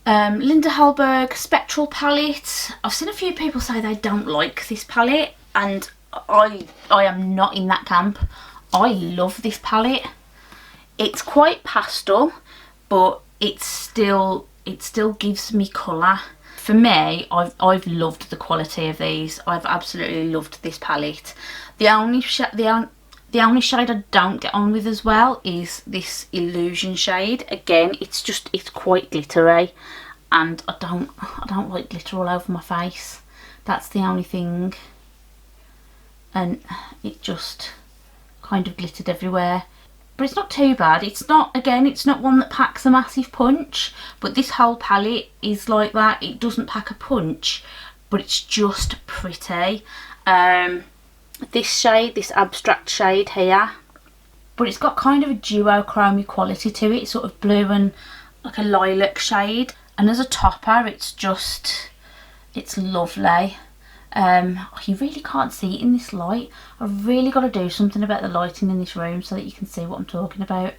Linda Holberg Spectral Palette. I've seen a few people say they don't like this palette, and I am not in that camp. I love this palette. It's quite pastel, but it still gives me colour. For me, I've loved the quality of these. I've absolutely loved this palette. The only shade I don't get on with as well is this Illusion shade. Again, it's quite glittery, and I don't like glitter all over my face. That's the only thing. And it just kind of glittered everywhere. But it's not too bad. It's not one that packs a massive punch, but this whole palette is like that. It doesn't pack a punch, but it's just pretty. This shade, this abstract shade here, but it's got kind of a duochromy quality to it, sort of blue and like a lilac shade. And as a topper, it's lovely. You really can't see it in this light. I've really got to do something about the lighting in this room so that you can see what I'm talking about.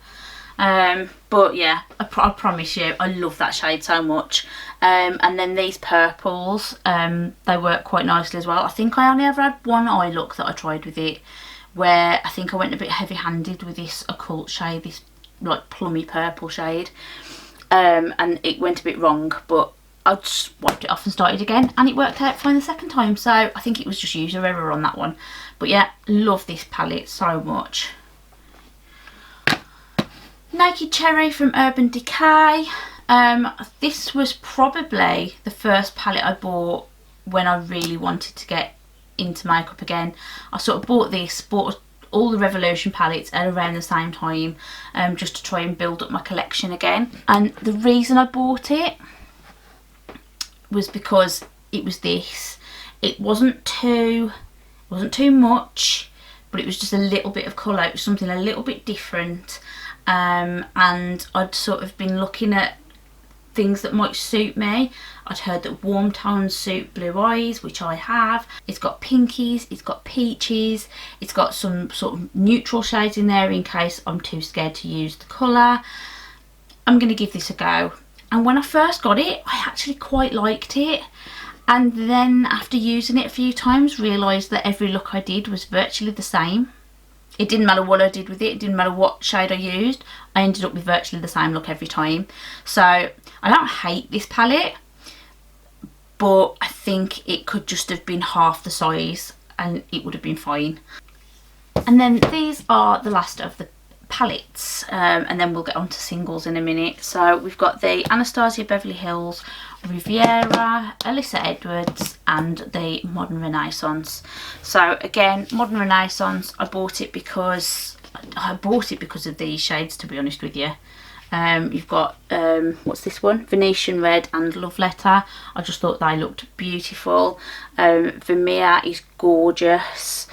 But yeah, I promise you, I love that shade so much. And then these purples, they work quite nicely as well. I think I only ever had one eye look that I tried with it, where I think I went a bit heavy-handed with this occult shade, this like plummy purple shade, and it went a bit wrong, but I just wiped it off and started again, and it worked out fine the second time. So I think it was just user error on that one. But yeah, love this palette so much. Naked Cherry from Urban Decay. This was probably the first palette I bought when I really wanted to get into makeup again. I sort of bought all the Revolution palettes at around the same time, just to try and build up my collection again. And the reason I bought it was because it was this. It wasn't too much, but it was just a little bit of colour. It was something a little bit different, and I'd sort of been looking at things that might suit me. I'd heard that warm tones suit blue eyes, which I have. It's got pinkies, it's got peaches, it's got some sort of neutral shades in there in case I'm too scared to use the colour. I'm going to give this a go. And when I first got it, I actually quite liked it. And then after using it a few times, realised that every look I did was virtually the same. It didn't matter what I did with it, it didn't matter what shade I used, I ended up with virtually the same look every time. So I don't hate this palette, but I think it could just have been half the size and it would have been fine. And then these are the last of the palettes, and then we'll get on to singles in a minute. So we've got the Anastasia Beverly Hills, Riviera, Alyssa Edwards, and the Modern Renaissance. So again, Modern Renaissance, I bought it because of these shades, to be honest with you. You've got what's this one, Venetian Red and Love Letter. I just thought they looked beautiful. Vermeer is gorgeous.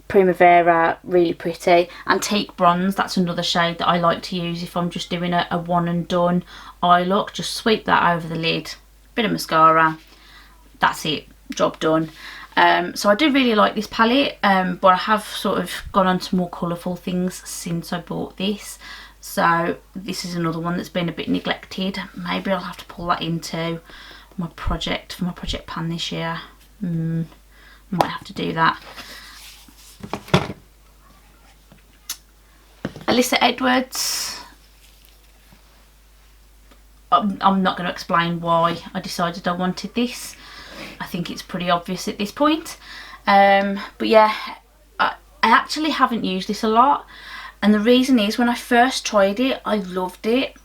Primavera, really pretty. Antique Bronze, that's another shade that I like to use if I'm just doing a one and done eye look. Just sweep that over the lid, bit of mascara, that's it, job done. So I do really like this palette, but I have sort of gone on to more colourful things since I bought this. So this is another one that's been a bit neglected. Maybe I'll have to pull that into my project, for my project pan this year. Might have to do that. Alyssa Edwards. I'm not going to explain why I decided I wanted this. I think it's pretty obvious at this point. But yeah, I actually haven't used this a lot, and the reason is when I first tried it I loved it,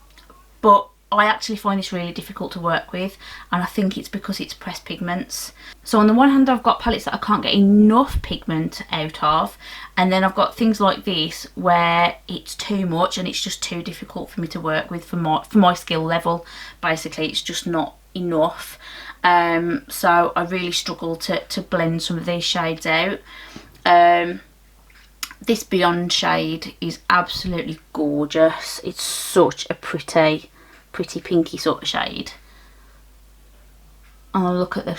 but I actually find this really difficult to work with, and I think it's because it's pressed pigments. So on the one hand I've got palettes that I can't get enough pigment out of, and then I've got things like this where it's too much and it's just too difficult for me to work with for my skill level. Basically it's just not enough. So I really struggle to blend some of these shades out. This Beyond shade is absolutely gorgeous. It's such a pretty pinky sort of shade. Oh, look at the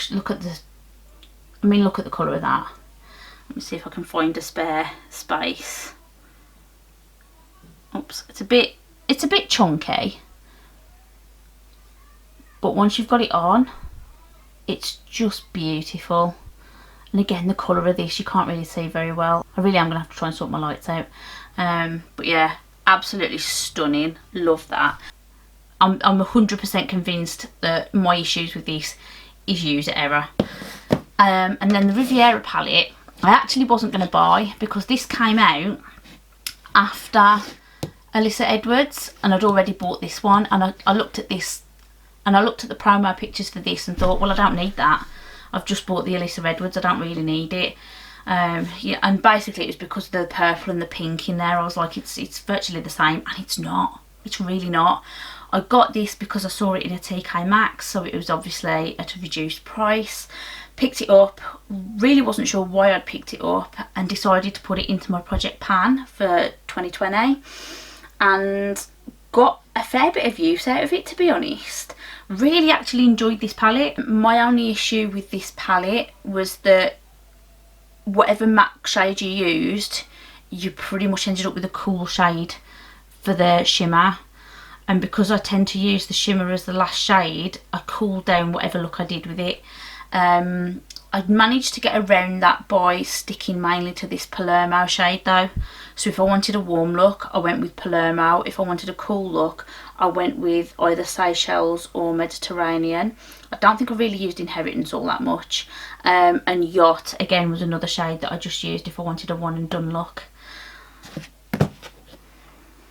colour of that. Let me see if I can find a spare space. Oops, it's a bit chunky, but once you've got it on, it's just beautiful. And again, the colour of this you can't really see very well. I really am going to have to try and sort my lights out. But yeah, absolutely stunning. Love that. I'm 100% convinced that my issues with this is user error. And then the Riviera palette, I actually wasn't going to buy because this came out after Alyssa Edwards, and I'd already bought this one, and I looked at this, and I looked at the promo pictures for this and thought, well, I don't need that. I've just bought the Alyssa Edwards, I don't really need it. Yeah, and basically it was because of the purple and the pink in there. I was like, it's virtually the same, and it's not. It's really not. I got this because I saw it in a TK Maxx, so it was obviously at a reduced price. Picked it up, really wasn't sure why I'd picked it up, and decided to put it into my project pan for 2020, and got a fair bit of use out of it, to be honest. Really actually enjoyed this palette. My only issue with this palette was that whatever MAC shade you used, you pretty much ended up with a cool shade for the shimmer. And because I tend to use the shimmer as the last shade, I cooled down whatever look I did with it. I'd managed to get around that by sticking mainly to this Palermo shade though. So if I wanted a warm look, I went with Palermo. If I wanted a cool look, I went with either Seychelles or Mediterranean. I don't think I really used Inheritance all that much. And Yacht, again, was another shade that I just used if I wanted a one and done look.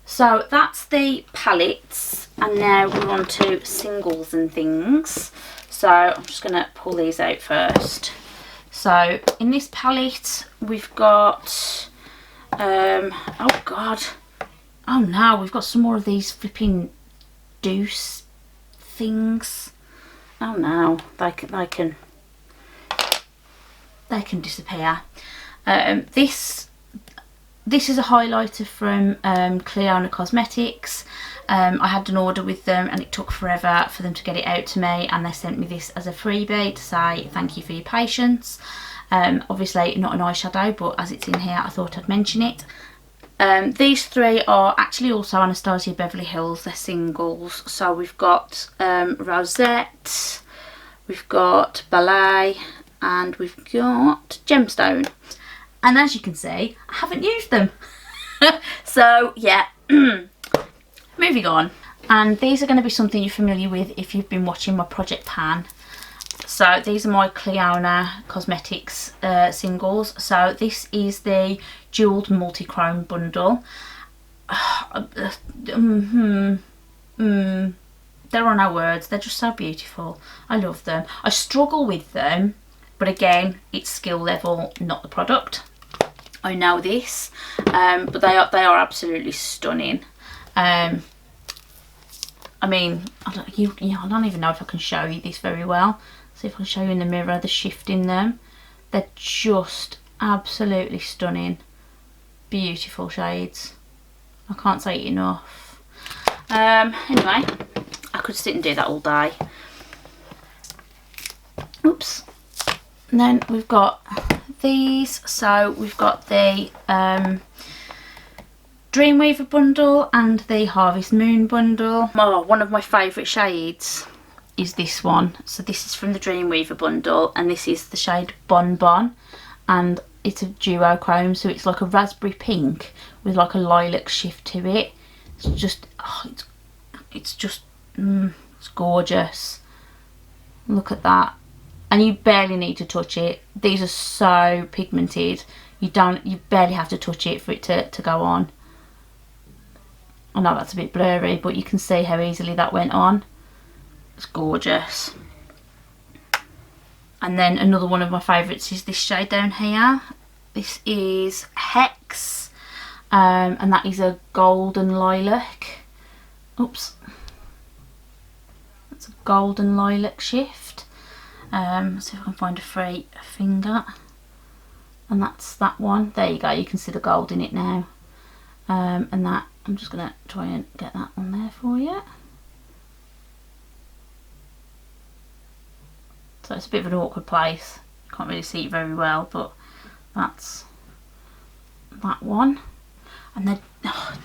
So that's the palettes, and now we're on to singles and things. So I'm just going to pull these out first. So in this palette we've got, oh god, oh no, we've got some more of these flipping deuce things. Oh no, they can disappear. This is a highlighter from Cleona Cosmetics. I had an order with them and it took forever for them to get it out to me, and they sent me this as a freebie to say thank you for your patience. Obviously not an eyeshadow, but as it's in here I thought I'd mention it. These three are actually also Anastasia Beverly Hills, they're singles. So we've got Rosette, we've got Ballet, and we've got Gemstone. And as you can see, I haven't used them. So yeah, moving on. And these are going to be something you're familiar with if you've been watching my Project Pan. So these are my Cleona Cosmetics singles. So this is the Jeweled Multi-Chrome Bundle. There are no words, they're just so beautiful. I love them. I struggle with them, but again, it's skill level, not the product. I know this, but they are absolutely stunning. I mean, I don't even know if I can show you this very well. See if I can show you in the mirror the shift in them. They're just absolutely stunning, beautiful shades. I can't say it enough. Anyway, I could sit and do that all day. Oops. And then we've got these. So we've got the Dreamweaver Bundle and the Harvest Moon Bundle. Oh, one of my favourite shades is this one. So this is from the Dreamweaver Bundle, and this is the shade Bon Bon, and it's a duochrome, so it's like a raspberry pink with like a lilac shift to it. It's just, oh, it's just It's gorgeous. Look at that. And you barely need to touch it. These are so pigmented. You barely have to touch it for it to go on. I know that's a bit blurry, but you can see how easily that went on. It's gorgeous. And then another one of my favourites is this shade down here. This is Hex, and that is a golden lilac. Oops. That's a golden lilac shift. Let's see if I can find a free finger. And that's that one. There you go, you can see the gold in it now. And that, I'm just going to try and get that on there for you. So it's a bit of an awkward place. Can't really see it very well, but that's that one. And then, oh,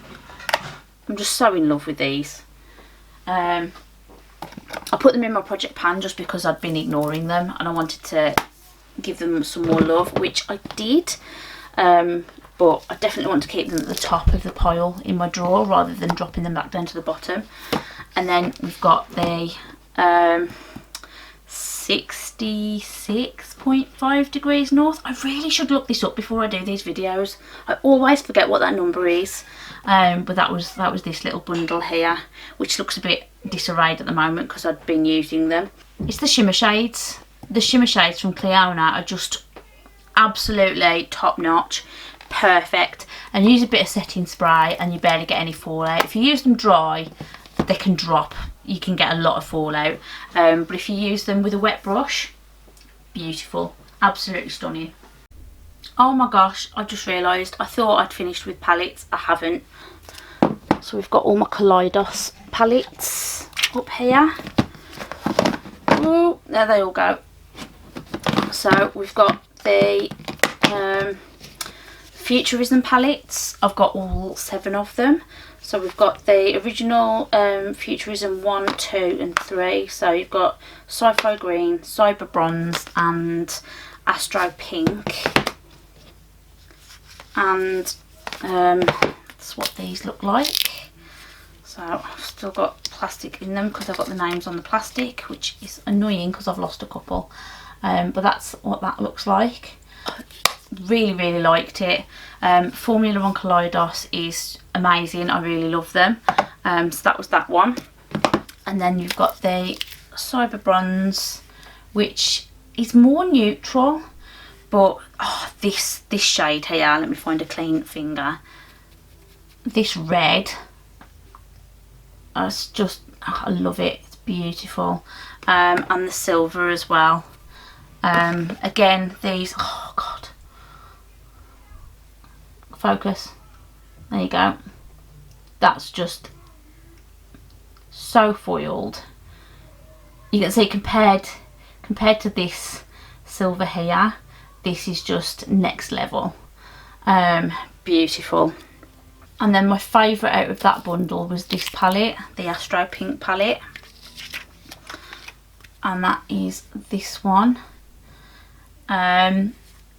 I'm just so in love with these. I put them in my project pan just because I'd been ignoring them and I wanted to give them some more love, which I did. But I definitely want to keep them at the top of the pile in my drawer rather than dropping them back down to the bottom. And then we've got the 66.5 degrees north. I really should look this up before I do these videos. I always forget what that number is. But that was this little bundle here, which looks a bit disarrayed at the moment because I'd been using them. It's the shimmer shades. The shimmer shades from Cleona are just absolutely top notch, perfect. And use a bit of setting spray and you barely get any fallout. If you use them dry, they can drop. You can get a lot of fallout. But if you use them with a wet brush, beautiful, absolutely stunning. Oh my gosh, I just realised I thought I'd finished with palettes. I haven't. So we've got all my Kaleidos palettes up here. Ooh, there they all go. So we've got the Futurism palettes. I've got all 7 of them. So we've got the original Futurism 1, 2 and 3. So you've got Sci-Fi Green, Cyber Bronze and Astro Pink. And that's what these look like. So I've still got plastic in them because I've got the names on the plastic, which is annoying because I've lost a couple. But that's what that looks like. Really liked it. Formula on Kaleidos is amazing. I really love them. So that was that one. And then you've got the Cyber Bronze, which is more neutral, but oh, this shade here, let me find a clean finger. This red, it's just, I love it. It's beautiful. And the silver as well. Again, these, oh god, focus, there you go. That's just so foiled. You can see compared to this silver here, this is just next level. Beautiful. And then my favourite out of that bundle was this palette, the Astro Pink palette, and that is this one.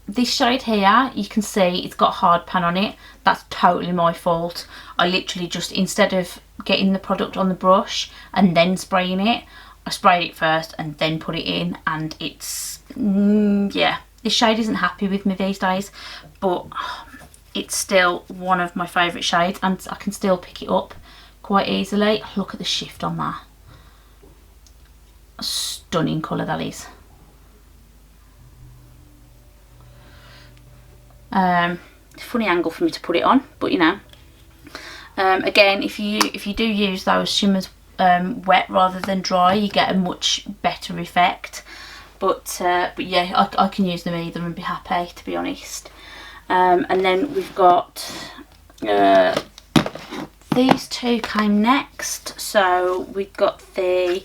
This shade here, you can see it's got hard pan on it. That's totally my fault. I literally just, instead of getting the product on the brush and then spraying it, I sprayed it first and then put it in, and it's yeah, this shade isn't happy with me these days, but it's still one of my favourite shades and I can still pick it up quite easily. Look at the shift on that. A stunning colour that is. Funny angle for me to put it on, but you know. Again, if you do use those shimmers wet rather than dry, you get a much better effect. But yeah, I can use them either and be happy, to be honest. And then we've got these two came next. So we've got the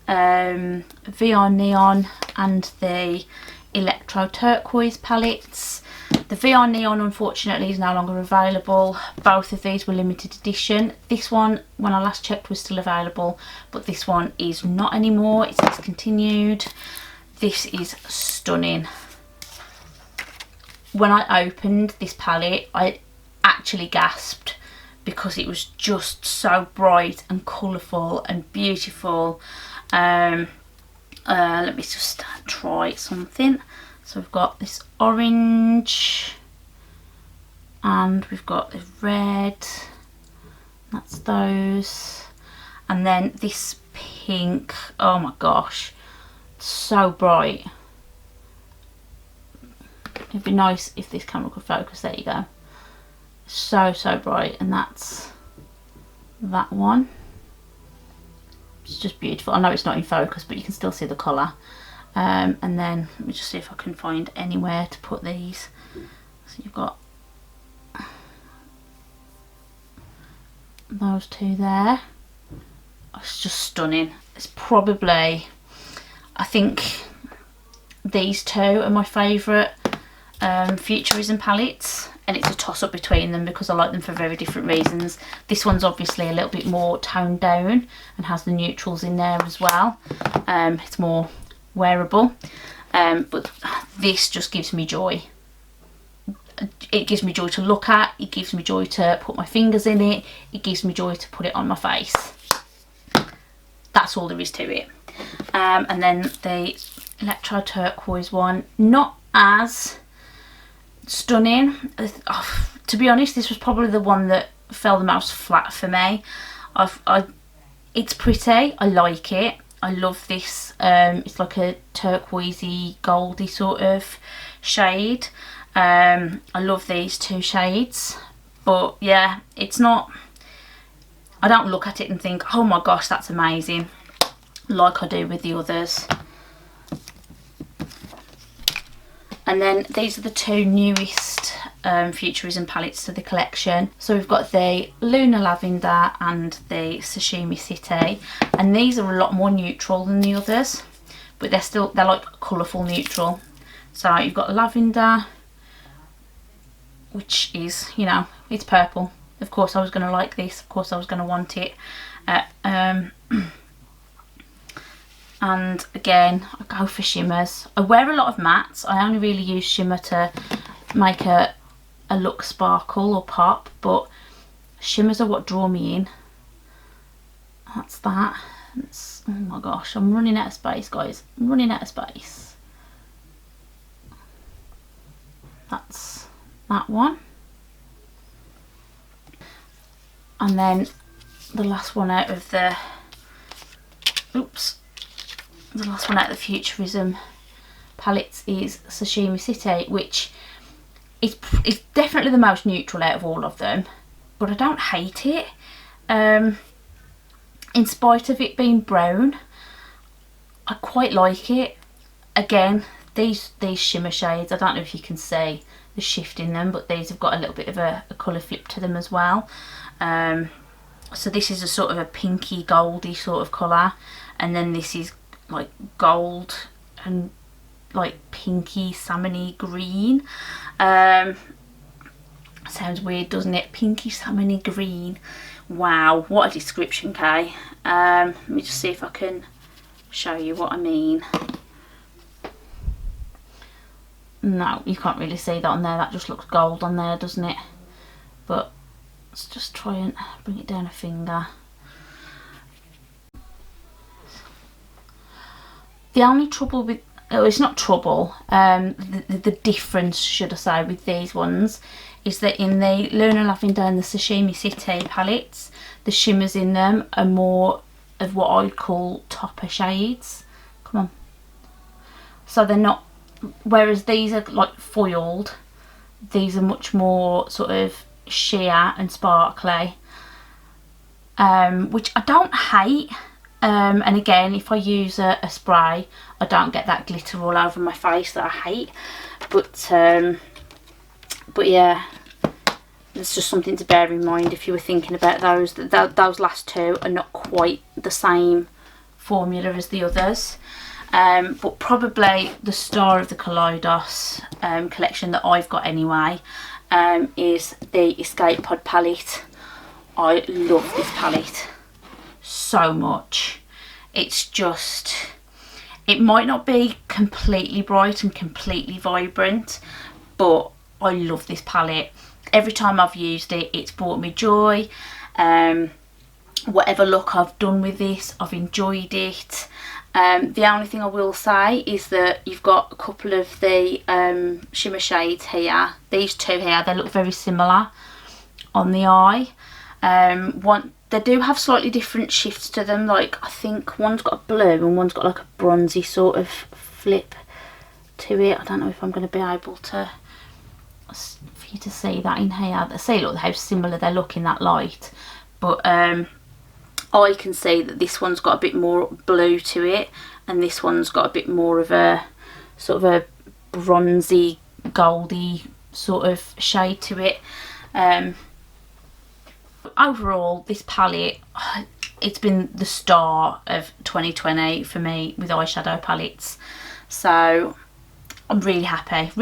VR Neon and the Electro Turquoise palettes. The VR Neon unfortunately is no longer available. Both of these were limited edition. This one, when I last checked, was still available, but this one is not anymore. It's discontinued. This is stunning. When I opened this palette, I actually gasped because it was just so bright and colourful and beautiful. Let me just try something. So we've got this orange, and we've got the red, that's those, and then this pink. Oh my gosh, so bright. It'd be nice if this camera could focus. There you go. So bright. And that's that one. It's just beautiful. I know it's not in focus, but you can still see the colour. And then let me just see if I can find anywhere to put these. So you've got those two there. It's just stunning. It's probably, I think these two are my favourite Futurism palettes, and it's a toss up between them because I like them for very different reasons. This one's obviously a little bit more toned down and has the neutrals in there as well. It's more wearable, but this just gives me joy. It gives me joy to look at, it gives me joy to put my fingers in it, it gives me joy to put it on my face. That's all there is to it. And then the Electro Turquoise one, not as stunning. To be honest, this was probably the one that fell the most flat for me. It's pretty, I like it, I love this. It's like a turquoisey goldy sort of shade. I love these two shades, but yeah, it's not, I don't look at it and think, oh my gosh, that's amazing, like I do with the others. And then these are the two newest Futurism palettes to the collection. So we've got the Lunar Lavender and the Sashimi City, and these are a lot more neutral than the others, but they're like colourful neutral. So you've got lavender, which is, you know, it's purple. Of course I was going to like this, of course I was going to want it. And again, I go for shimmers. I wear a lot of mattes. I only really use shimmer to make a look sparkle or pop, but shimmers are what draw me in. That's that. Oh my gosh, I'm running out of space, guys. I'm running out of space. That's that one. And then the last one out of the, the last one out of the Futurism palettes is Sashimi City, which is definitely the most neutral out of all of them, but I don't hate it. In spite of it being brown, I quite like it. Again, these shimmer shades, I don't know if you can see the shift in them, but these have got a little bit of a colour flip to them as well. So this is a sort of a pinky goldy sort of colour, and then this is like gold and like pinky salmony green. Sounds weird, doesn't it? Pinky salmony green. Wow, what a description, Kay. Let me just see if I can show you what I mean. No, you can't really see that on there. That just looks gold on there, doesn't it? But let's just try and bring it down a finger. The only trouble with, oh, it's not trouble, the difference, should I say, with these ones is that in the Lunar Lavender and the Sashimi City palettes, the shimmers in them are more of what I'd call topper shades. Come on. So they're not, whereas these are like foiled, these are much more sort of sheer and sparkly, which I don't hate. And again, if I use a spray, I don't get that glitter all over my face that I hate. But yeah, it's just something to bear in mind if you were thinking about those. Those last two are not quite the same formula as the others. But probably the star of the Kaleidos collection that I've got anyway is the Escape Pod palette. I love this palette so much. It's just, it might not be completely bright and completely vibrant, but I love this palette. every time I've used it, it's brought me joy. Whatever look I've done with this, I've enjoyed it. The only thing I will say is that you've got a couple of the shimmer shades here. These two here, they look very similar on the eye. They do have slightly different shifts to them. Like, I think one's got a blue and one's got like a bronzy sort of flip to it. I don't know if I'm going to be able to, for you to see that in here. See, look how similar they look in that light. But I can see that this one's got a bit more blue to it, and this one's got a bit more of a sort of a bronzy, goldy sort of shade to it. Overall, this palette, it's been the star of 2020 for me with eyeshadow palettes. So I'm really happy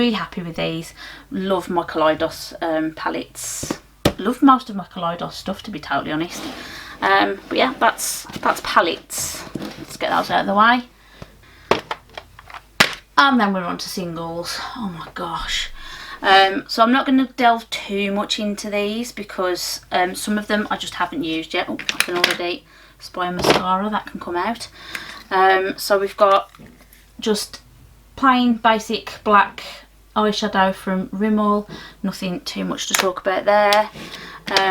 with these. Love my Kaleidos palettes. Love most of my Kaleidos stuff, to be totally honest. But yeah, that's palettes. Let's get those out of the way. And then we're on to singles. Oh my gosh. So I'm not going to delve too much into these because some of them I just haven't used yet. Oh, I can already spy a mascara, that can come out. So we've got just plain basic black eyeshadow from Rimmel. Nothing too much to talk about there.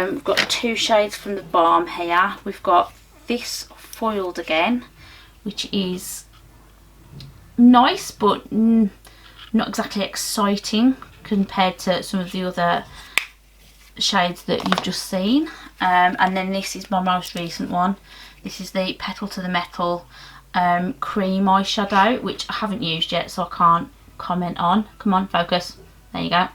We've got two shades from the Balm here. We've got this foiled again, which is nice but not exactly exciting compared to some of the other shades that you've just seen. And then this is my most recent one. This is the Petal to the Metal cream eyeshadow, which I haven't used yet, so I can't comment on. Come on, focus. There you go.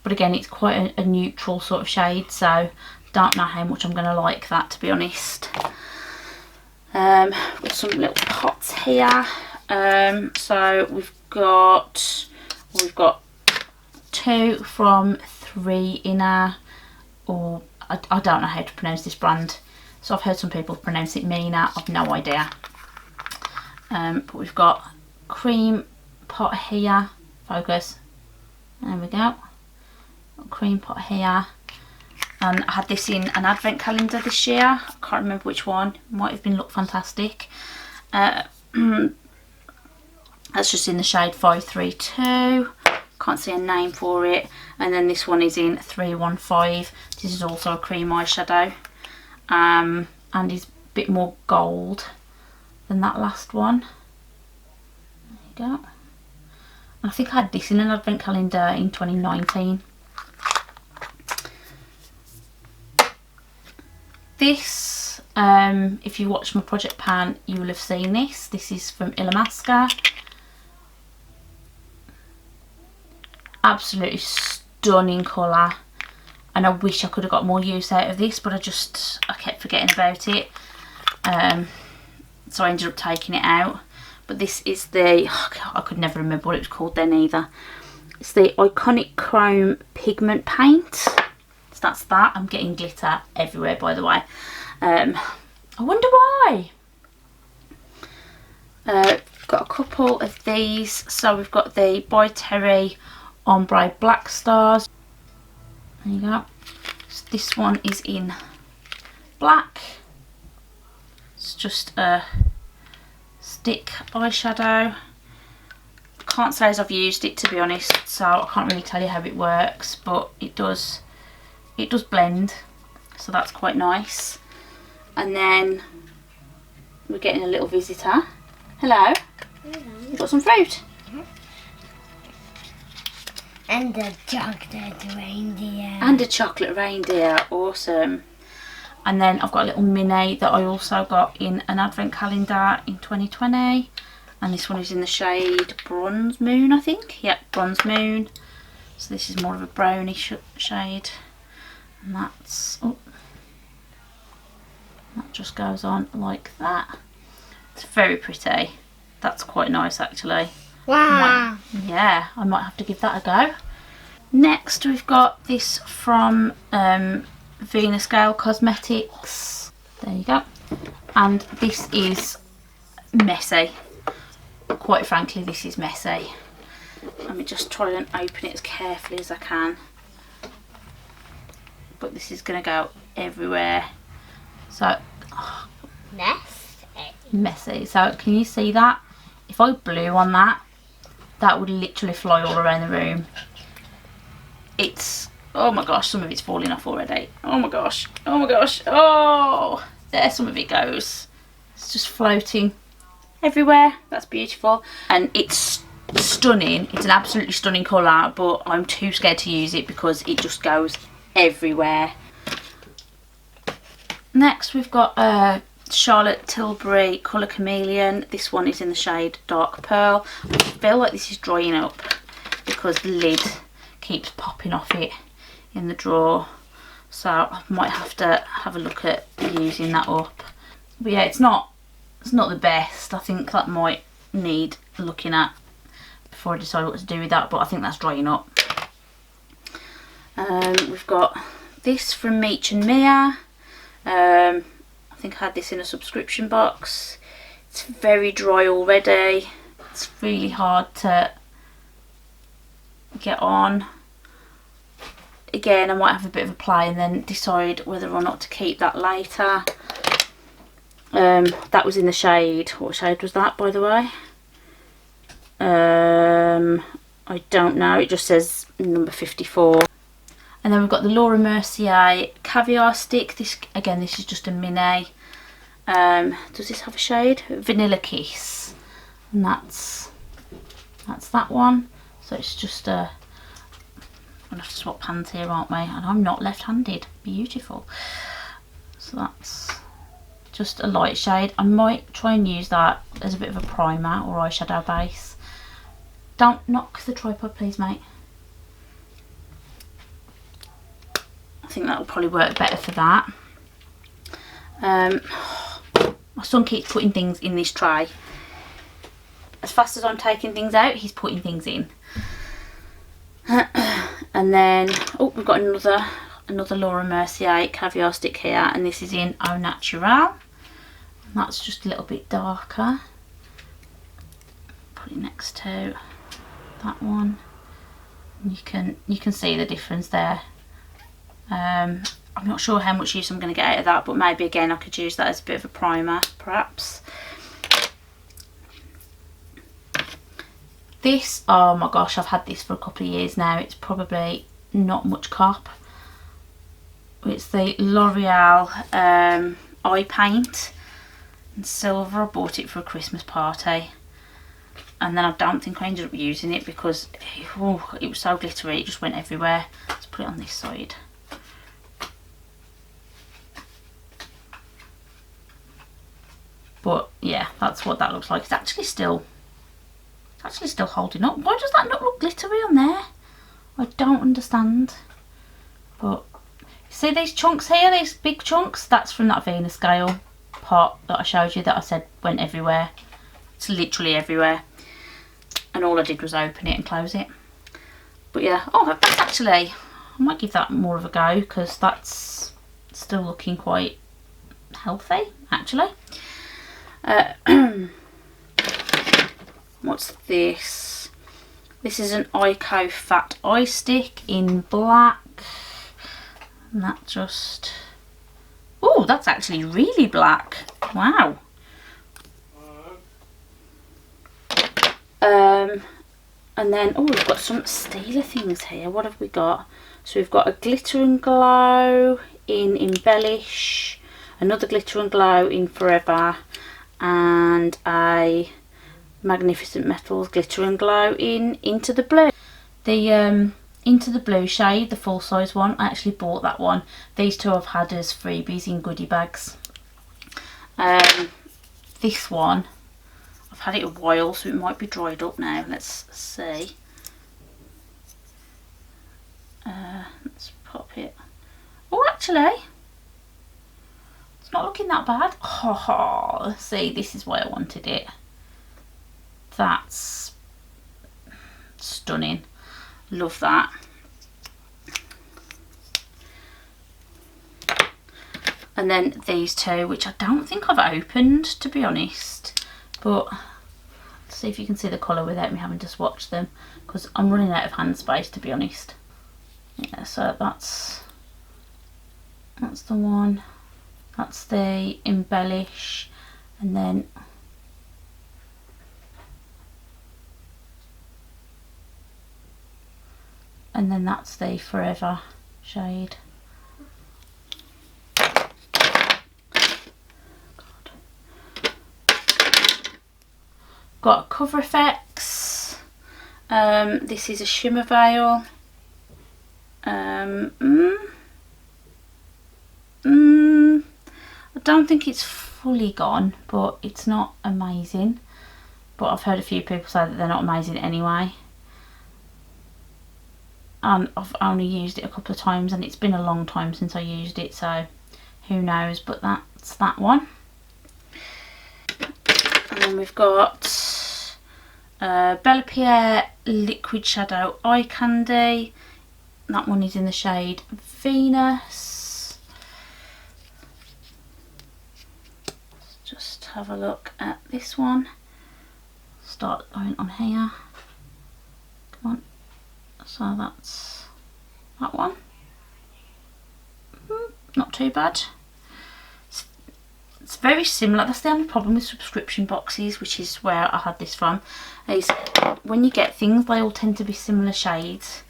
But again, it's quite a neutral sort of shade, so don't know how much I'm going to like that, to be honest. Got some little pots here. So we've got two from 3 in our, or I don't know how to pronounce this brand, so I've heard some people pronounce it Mina. I've no idea. But we've got cream pot here. Focus. There we go. Cream pot here. And I had this in an advent calendar this year. I can't remember which one. Might have been Look Fantastic. That's just in the shade 532. Can't see a name for it. And then this one is in 315. This is also a cream eyeshadow. And is a bit more gold than that last one. There you go. I think I had this in an advent calendar in 2019. This, if you watch my project pan, you will have seen this. This is from Illamasqua. Absolutely stunning colour, and I wish I could have got more use out of this, but I kept forgetting about it. So I ended up taking it out. But this is the, I could never remember what it was called then either. It's the Iconic Chrome Pigment Paint. So that's that. I'm getting glitter everywhere, by the way. I wonder why. Got a couple of these. So we've got the By Terry Ombre Black Stars. There you go. So this one is in black. It's just a stick eyeshadow. Can't say as I've used it, to be honest, so I can't really tell you how it works, but it does blend, so that's quite nice. And then we're getting a little visitor. Hello. Hello. You got some fruit? And a chocolate reindeer. And a chocolate reindeer, awesome. And then I've got a little mini that I also got in an advent calendar in 2020. And this one is in the shade Bronze Moon, I think. Yep, Bronze Moon. So this is more of a brownish shade. And that's, oh, that just goes on like that. It's very pretty. That's quite nice, actually. Wow. Yeah, I might have to give that a go. Next we've got this from Venuscale Cosmetics. There you go. And this is messy. Quite frankly, this is messy. Let me just try and open it as carefully as I can. But this is going to go everywhere. So, messy. So, can you see that? If I blew on that, that would literally fly all around the room. It's, oh my gosh, some of it's falling off already. Oh my gosh, oh my gosh, oh, there some of it goes. It's just floating everywhere. That's beautiful. And it's stunning. It's an absolutely stunning colour, but I'm too scared to use it because it just goes everywhere. Next we've got Charlotte Tilbury colour Chameleon. This one is in the shade Dark Pearl. I feel like this is drying up because the lid keeps popping off it in the drawer, so I might have to have a look at using that up. But yeah, it's not the best. I think that might need looking at before I decide what to do with that, but I think that's drying up. We've got this from Meech and Mia. I think I had this in a subscription box. It's very dry already. It's really hard to get on. Again, I might have a bit of a play and then decide whether or not to keep that later. That was in the shade, what shade was that, by the way? I don't know, it just says number 54. And then we've got the Laura Mercier Caviar Stick. This, again, this is just a mini. Does this have a shade? Vanilla Kiss. And that's that one. So it's just a, I'm gonna have to swap hands here, aren't we? And I'm not left-handed. Beautiful. So that's just a light shade. I might try and use that as a bit of a primer or eyeshadow base. Don't knock the tripod, please, mate. I think that will probably work better for that. My son keeps putting things in this tray. As fast as I'm taking things out, he's putting things in. And then, oh, we've got another Laura Mercier Caviar Stick here, and this is in Au Naturel. And that's just a little bit darker. Put it next to that one. And you can see the difference there. I'm not sure how much use I'm going to get out of that, but maybe again I could use that as a bit of a primer, perhaps. This, oh my gosh, I've had this for a couple of years now. It's probably not much cop. It's the L'Oreal eye paint in silver. I bought it for a Christmas party, and then I don't think I ended up using it because it was so glittery, it just went everywhere. Let's put it on this side. But yeah, that's what that looks like. It's actually still holding up. Why does that not look glittery on there? I don't understand. But see these chunks here, these big chunks? That's from that Venuscale pot that I showed you that I said went everywhere. It's literally everywhere. And all I did was open it and close it. But yeah, oh, that's actually, I might give that more of a go because that's still looking quite healthy, actually. What's this? This is an Ico Fat Eye Stick in black. And that just, oh, that's actually really black. Wow. And then, oh, we've got some Stila things here. What have we got? So we've got a Glitter and Glow in Embellish, another Glitter and Glow in Forever, and a Magnificent Metals Glitter and Glow in Into the Blue. The Into the Blue shade, the full size one, I actually bought that one. These two I've had as freebies in goodie bags. This one, I've had it a while, so it might be dried up now. Let's see. Let's pop it. Oh, actually, it's not looking that bad. Oh, see, this is why I wanted it. That's stunning. Love that. And then these two, which I don't think I've opened, to be honest, but let's see if you can see the colour without me having to swatch them, because I'm running out of hand space, to be honest. Yeah, so that's the one. That's the Embellish, and then that's the Forever shade. Got Cover FX. This is a shimmer veil. I don't think it's fully gone, but it's not amazing. But I've heard a few people say that they're not amazing anyway. And I've only used it a couple of times, and it's been a long time since I used it, so who knows. But that's that one. And then we've got Bellapierre Liquid Shadow Eye Candy. That one is in the shade Venus. Just have a look at this one. Start going on here. Come on. So that's that one. Not too bad. It's very similar. That's the only problem with subscription boxes, which is where I had this from, is when you get things, they all tend to be similar shades,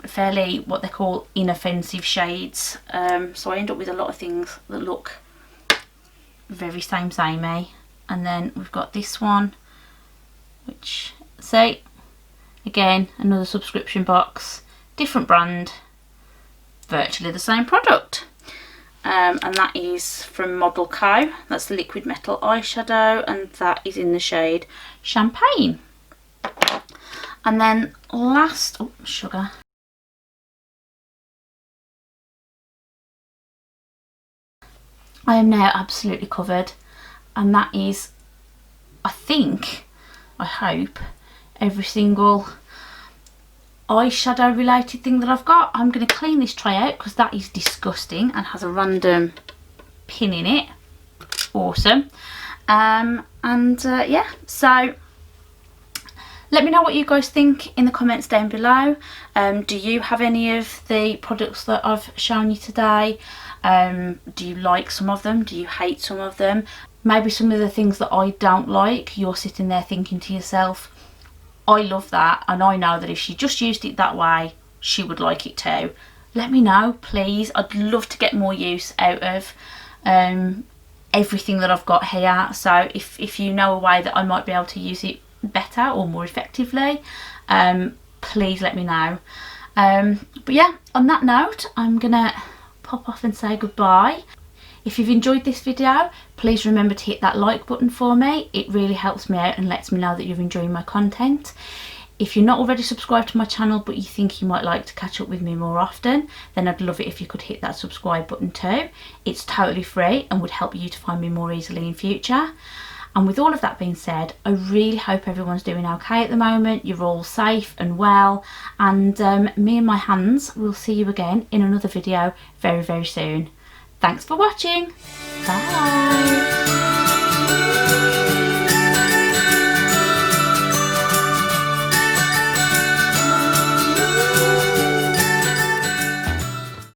fairly what they call inoffensive shades. So I end up with a lot of things that look very samey. And then we've got this one, which, see, again, another subscription box, different brand, virtually the same product. And that is from Model Co. That's the Liquid Metal Eyeshadow, and that is in the shade Champagne. And then last, oh, sugar. I am now absolutely covered, and that is, I hope, every single eyeshadow related thing that I've got. I'm going to clean this tray out because that is disgusting and has a random pin in it. Awesome. Yeah, so let me know what you guys think in the comments down below. Do you have any of the products that I've shown you today? Do you like some of them? Do you hate some of them? Maybe some of the things that I don't like, you're sitting there thinking to yourself, I love that, and I know that if she just used it that way, she would like it too. Let me know, please. I'd love to get more use out of everything that I've got here. So if you know a way that I might be able to use it better or more effectively, please let me know. But yeah, on that note, I'm gonna pop off and say goodbye. If you've enjoyed this video, please remember to hit that like button for me. It really helps me out and lets me know that you're enjoying my content. If you're not already subscribed to my channel but you think you might like to catch up with me more often, then I'd love it if you could hit that subscribe button too. It's totally free and would help you to find me more easily in future. And with all of that being said, I really hope everyone's doing okay at the moment. You're all safe and well, and me and my hands will see you again in another video very, very soon. Thanks for watching. Bye.